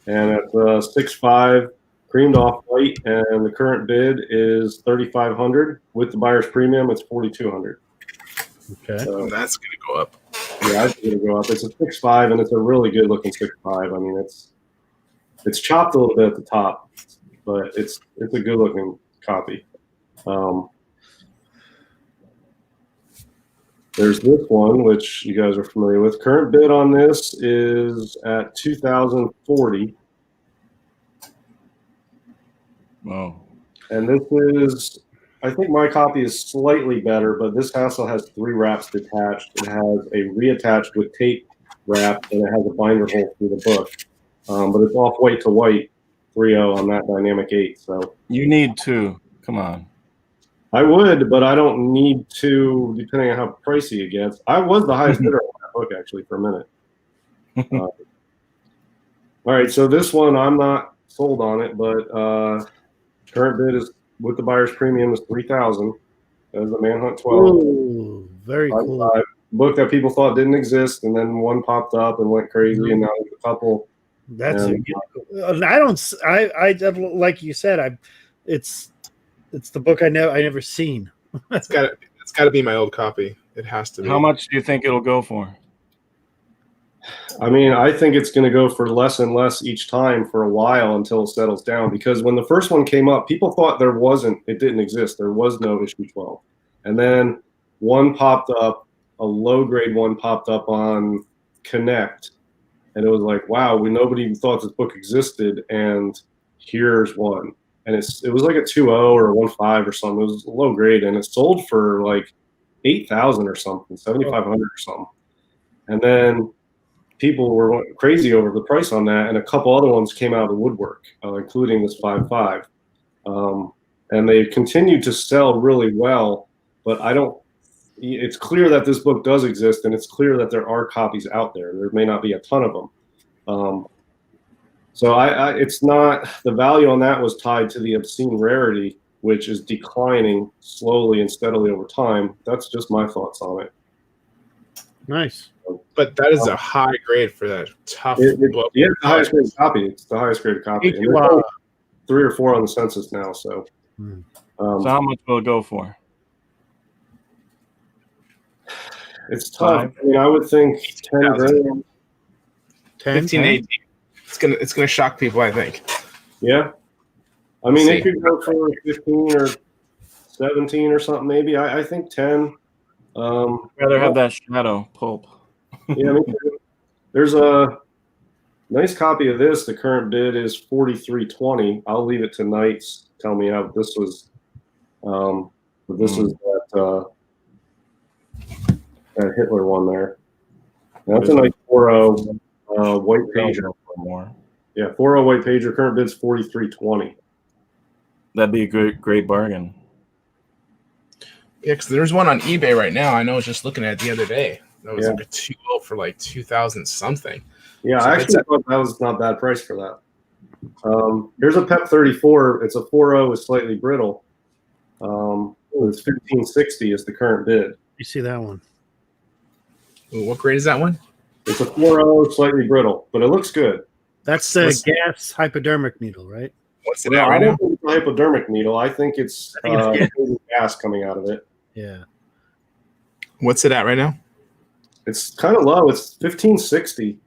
and it's a 6.5 creamed off white, and the current bid is $3,500. With the buyer's premium, it's $4,200. Okay. So That's gonna go up. yeah, I think it'll go up. It's a 6.5, and it's a really good looking 6.5. I mean, it's chopped a little bit at the top, but it's a good looking copy. There's this one, which you guys are familiar with. Current bid on this is at $2,040, oh, and this is, I think my copy is slightly better, but this also has 3 wraps detached. It has a reattached with tape wrap, and it has a binder hole through the book. But it's off white to white 3.0 on that Dynamic 8. So you need 2. Come on. I would, but I don't need to, depending on how pricey it gets. I was the highest bidder on that book, actually, for a minute. All right, so this one, I'm not sold on it, but current bid is, with the buyer's premium, is $3,000. There's the Manhunt 12. Ooh, very cool. Book that people thought didn't exist, and then one popped up and went crazy, and now there's a couple. That's And, I don't. I like you said. It's the book I never seen. It's got to be my old copy. It has to be. How much do you think it'll go for? I mean, I think it's going to go for less and less each time for a while until it settles down. Because when the first one came up, people thought it didn't exist. There was no issue 12. And then one popped up, a low grade one popped up on Connect. And it was like, wow, nobody even thought this book existed. And here's one. And it was like a 2.0 or a 1.5 or something. It was low grade. And it sold for like 8,000 or something, 7,500 or something. And then people were crazy over the price on that, and a couple other ones came out of the woodwork, including this 5.5. And they continued to sell really well, but it's clear that this book does exist, and it's clear that there are copies out there. There may not be a ton of them. So it's not, the value on that was tied to the obscene rarity, which is declining slowly and steadily over time. That's just my thoughts on it. Nice. But that is a high grade for that tough book. Yeah, it's the highest graded copy. It's the highest graded copy. And there's only 3 or 4 on the census now. So, So how much will it go for? it's tough. I mean, I would think 10 grand. 15, 18. It's gonna shock people, I think. Yeah. I mean, it could go for 15 or 17 or something, maybe. I think 10. I'd rather have that shadow pulp. Yeah, me too. There's a nice copy of this. The current bid is $43.20. I'll leave it to Knights. Tell me how this was. This is that Hitler one there. That's a nice 4.0 white pager. More. Yeah, 4.0 white pager. Current bid's $43.20. That'd be a great bargain. Yeah, because there's one on eBay right now. I know I was just looking at it the other day. That was like a 2.0 for like 2,000 something. Yeah, So I actually thought that was not a bad price for that. Here's a PEP 34. It's a 4.0 with slightly brittle. It's 1560 is the current bid. You see that one? Ooh, what grade is that one? It's a 4.0 slightly brittle, but it looks good. That's the What's- gas hypodermic needle, right? What's it at right I now? don't think it's a hypodermic needle. I think it's, gas coming out of it. Yeah. What's it at right now? It's kind of low. It's 1560.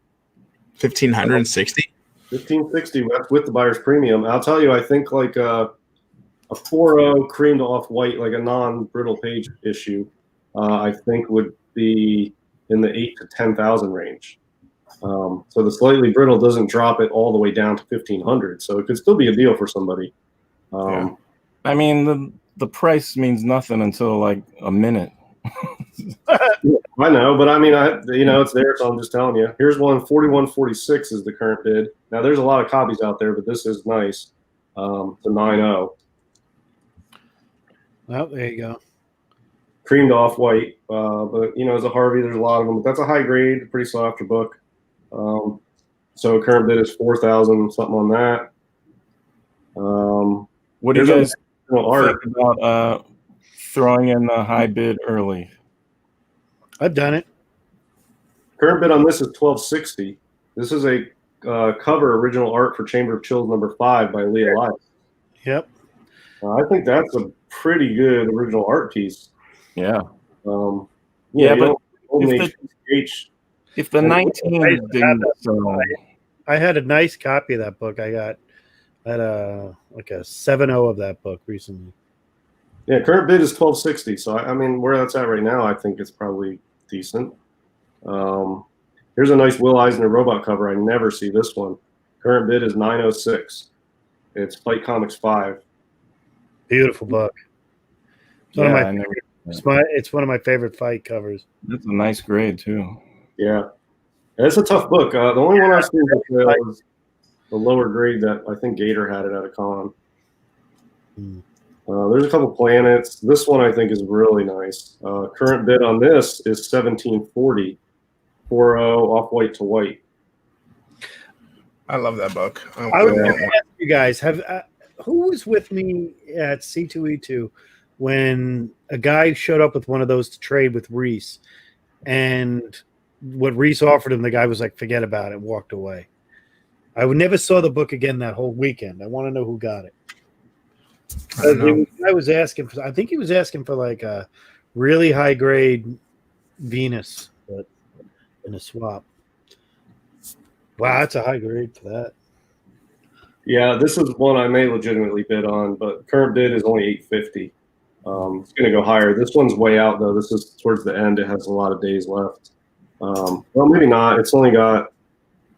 1560. 1560. That's with the buyer's premium. I'll tell you, I think like a 4.0 creamed off white, like a non-brittle page issue, I think would be in the 8 to 10,000 range. So the slightly brittle doesn't drop it all the way down to 1,500. So it could still be a deal for somebody. Yeah. I mean, the price means nothing until like a minute. I know, but I mean, it's there, so I'm just telling you. Here's one, 4146 is the current bid. Now, there's a lot of copies out there, but this is nice. The 9.0. Well, there you go. Creamed off white, but as a Harvey, there's a lot of them. But that's a high grade, pretty sought after book. So current bid is 4,000 something on that. What do you There's guys art. think about throwing in the high bid early? I've done it. Current bid on this is 1,260. This is a cover original art for Chamber of Chills #5 by Leah Elias. Yep. I think that's a pretty good original art piece. Yeah. Yeah, but but if the 19 didn't sell, I had a nice copy of that book. I had a 7.0 of that book recently. yeah, current bid is 1,260. So I mean, where that's at right now, I think it's probably decent. Here's a nice Will Eisner robot cover. I never see this one. Current bid is 906. It's Fight Comics 5. Beautiful book. It's one yeah, of I my never, it's one of my favorite fight covers. that's a nice grade too. Yeah, it's a tough book. The only one I've seen was the lower grade that I think Gator had it at a con. There's a couple planets. This one I think is really nice. Current bid on this is 1740, 4.0 off white to white. I love that book. I was going to ask you guys, who was with me at C2E2 when a guy showed up with one of those to trade with Reese, and what Reese offered him, the guy was like, forget about it, walked away. I never saw the book again that whole weekend. I want to know who got it. I was asking for, I think he was asking for like a really high grade Venus, but in a swap. Wow, that's a high grade for that. Yeah, this is one I may legitimately bid on, but current bid is only 850. It's going to go higher. This one's way out though. This is towards the end. It has a lot of days left. Well, maybe not. It's only got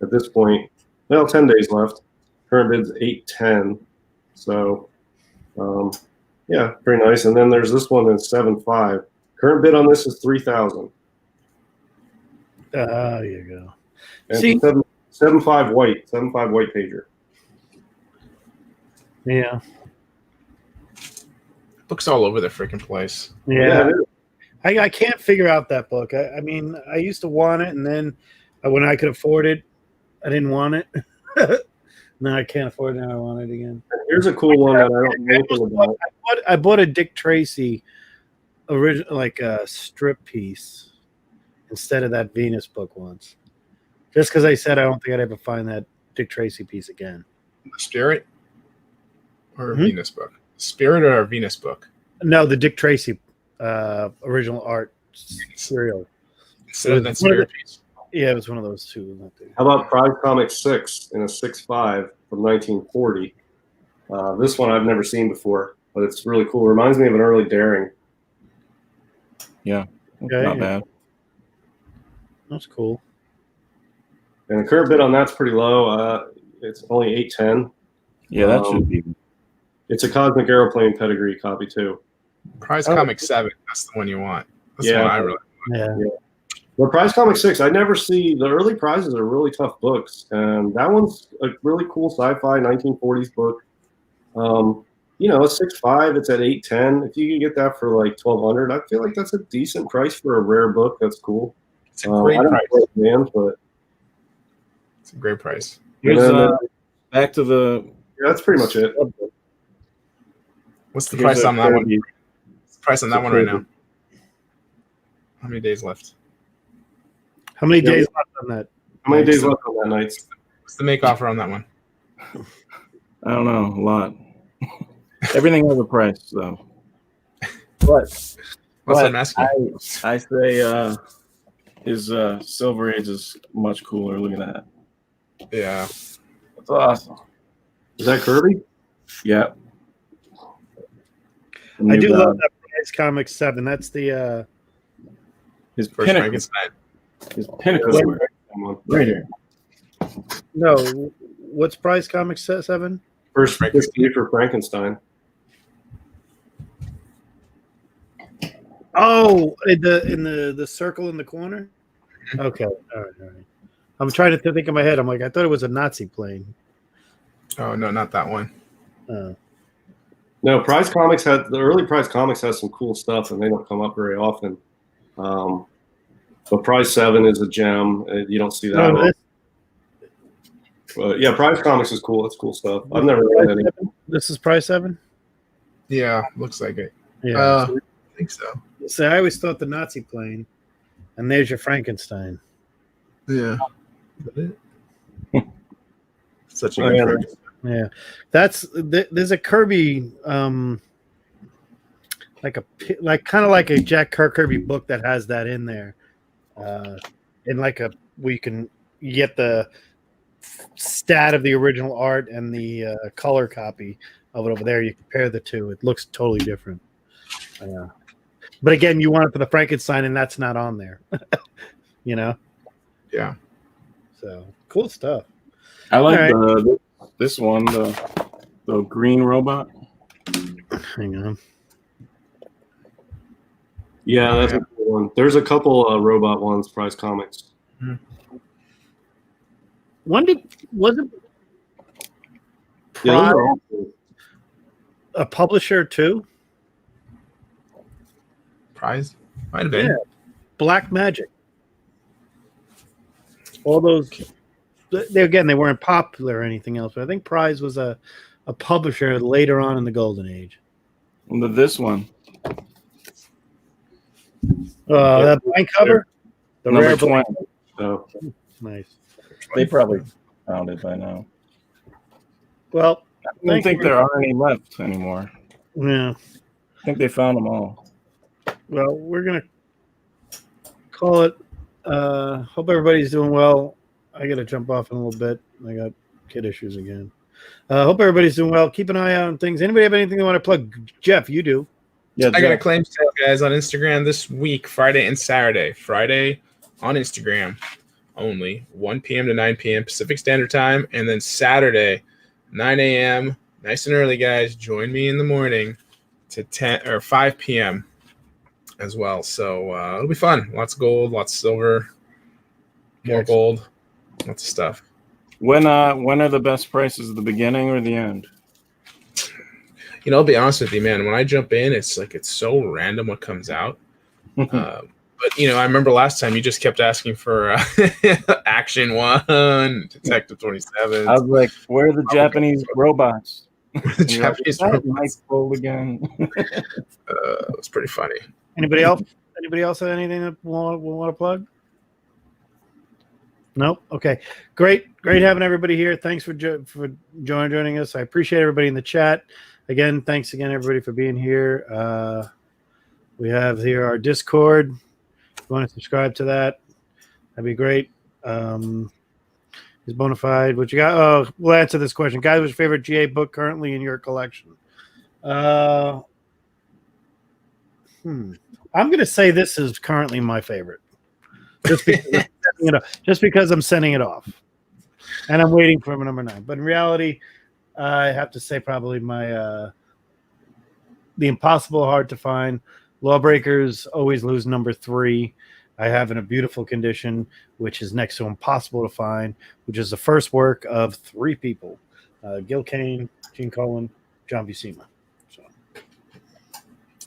at this point, 10 days left. Current bid's 810. So, yeah, pretty nice. And then there's this one that's 7.5. Current bid on this is 3,000. There you go. And See, 7.5 white pager. Yeah. Books all over the freaking place. Yeah. it is. I can't figure out that book. I mean, I used to want it, and then when I could afford it, I didn't want it. Now I can't afford it, now I want it again. Here's a cool one that I don't know anything about. I bought a Dick Tracy original, like a strip piece, instead of that Venus book once. Just because I said I don't think I'd ever find that Dick Tracy piece again. Spirit or a Venus book? Spirit or a Venus book? No, the Dick Tracy original art serial. Instead of that Spirit piece. Yeah, it was one of those two. How about Prize Comics 6 in a 6.5 from 1940? This one I've never seen before, but it's really cool. It reminds me of an early Daring. Yeah, Okay, not yeah. bad. That's cool. And the current bid on that's pretty low. It's only 810. Yeah, that should be. It's a Cosmic Aeroplane pedigree copy too. Prize Oh. Comic 7. That's the one you want. That's the Yeah. one I really Yeah. Well, Prize Comics 6, I never see the early prizes are really tough books, and that one's a really cool sci-fi 1940s book. It's 6.5. It's at 810. If you can get that for like 1,200, I feel like that's a decent price for a rare book. That's cool. It's a great I don't price. know, man, but It's a great price. Here's and then back to the. Yeah, that's pretty much it. What's the Here's price a on that one? Kirby. What's the price on that It's a one right Kirby. now? How many days left? How many Yeah. days left on that? How many days left on that night? What's the make offer on that one? I don't know, a lot. Everything has a price, though. But That's what I'm asking. I say his Silver Age is much cooler. Look at that. Yeah. That's awesome. Is that Kirby? Yeah. I do love that Price Comics 7. That's the his First pinnacle. Frankenstein. His pinnacle. That's work. the Right here. no. What's Price Comics 7? First 50 for Frankenstein. Oh, in the circle in the corner. Okay, all right. I'm trying to think in my head. I'm like, I thought it was a Nazi plane. Oh no, not that one. No, Prize Comics had the early Prize Comics has some cool stuff, and they don't come up very often. But Prize 7 is a gem. You don't see that. No, often. But yeah, Prize Comics is cool. It's cool stuff. I've never read any. This is Price 7. Yeah, looks like it. Yeah. I think so. So I always thought the Nazi plane, and there's your Frankenstein. Yeah. Such a Oh, good yeah. Frankenstein. Yeah, there's a Kirby, like kind of like a Jack Kirby book that has that in there, in like a where you get the stat of the original art and the color copy of it over there. You compare the two; it looks totally different. But again, you want it for the Frankenstein, and that's not on there. You know? Yeah. So cool stuff. I like All this one, the green robot. Hang on. Yeah, that's a cool one. There's a couple robot ones, Prize Comics. Was it Yeah, those Prize are all cool. a publisher too? Prize? Might have been. Yeah. Black Magic. All those. They weren't popular or anything else, but I think Prize was a publisher later on in the Golden Age. This one. That blank cover, the Number rare 20. blank. So, Nice. They probably found it by now. Well, I don't think there are any left anymore. yeah. I think they found them all. Well, we're gonna call it. Hope everybody's doing well. I gotta jump off in a little bit. I got kid issues again. Hope everybody's doing well. Keep an eye out on things. Anybody have anything they want to plug? Jeff, you do. Yeah, I got a Jeff. claim sale, guys, on Instagram this week, Friday and Saturday. Friday on Instagram only, 1 p.m. to 9 p.m. Pacific Standard Time. And then Saturday, 9 a.m., nice and early, guys. Join me in the morning to 10 or 5 p.m. as well. So it'll be fun. Lots of gold, lots of silver, more gold, lots of stuff. When are the best prices? The beginning or the end? You know, I'll be honest with you, man. When I jump in, it's so random what comes out. But you know, I remember last time you just kept asking for Action 1, Detective 27. I was like, where are the Japanese robots? The Japanese Mike Bull again. it was pretty funny. Anybody else? Anybody else have anything that want to plug? Nope. Okay. Great having everybody here. Thanks for joining us. I appreciate everybody in the chat. Again, thanks again everybody for being here. We have here our Discord. If you want to subscribe to that, that'd be great. Is Bonafide what you got? Oh, we'll answer this question. Guys, what's your favorite GA book currently in your collection? I'm gonna say this is currently my favorite. Just because I'm sending it off, and I'm waiting for number 9. But in reality, I have to say probably my The Impossible Hard to Find. Lawbreakers Always Lose number 3. I have in a beautiful condition, which is next to Impossible to Find, which is the first work of 3 people: Gil Kane, Gene Colan, John Buscema. So.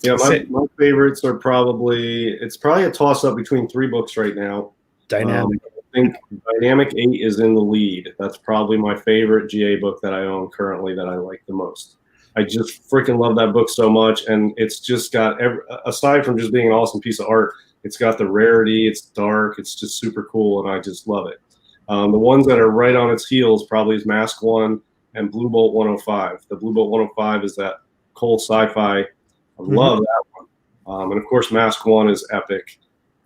yeah, my favorites are probably a toss up between 3 books right now. Dynamic. think Dynamic 8 is in the lead. That's probably my favorite GA book that I own currently that I like the most. I just freaking love that book so much, and it's just got aside from just being an awesome piece of art, it's got the rarity, it's dark, it's just super cool, and I just love it. The ones that are right on its heels probably is Mask 1 and Blue Bolt 105. The Blue Bolt 105 is that cold sci-fi. I love that one. And of course, Mask 1 is epic.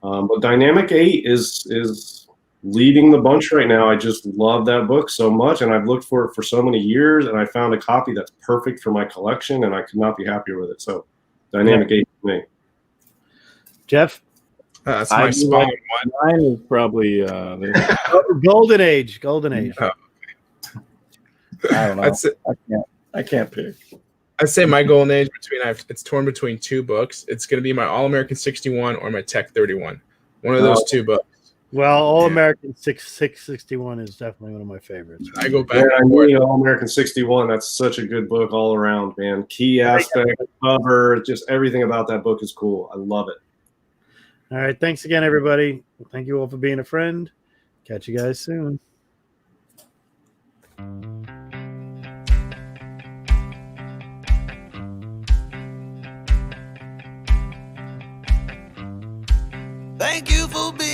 But Dynamic 8 is leading the bunch right now. I just love that book so much, and I've looked for it for so many years, and I found a copy that's perfect for my collection, and I could not be happier with it. So Dynamic 8 for me. Jeff? That's my Spawn one. Mine is probably Golden Age. Golden Age. Oh. I don't know. I'd say, I can't pick. I'd say my golden age it's torn between two books. It's going to be my All American 61 or my Tech 31. One of those two books. Well, All American 661 is definitely one of my favorites. I go back Yeah, and forth. All American 61. That's such a good book all around, man. Key aspect, cover, just everything about that book is cool. I love it. All right. Thanks again, everybody. Thank you all for being a friend. Catch you guys soon. Thank you for being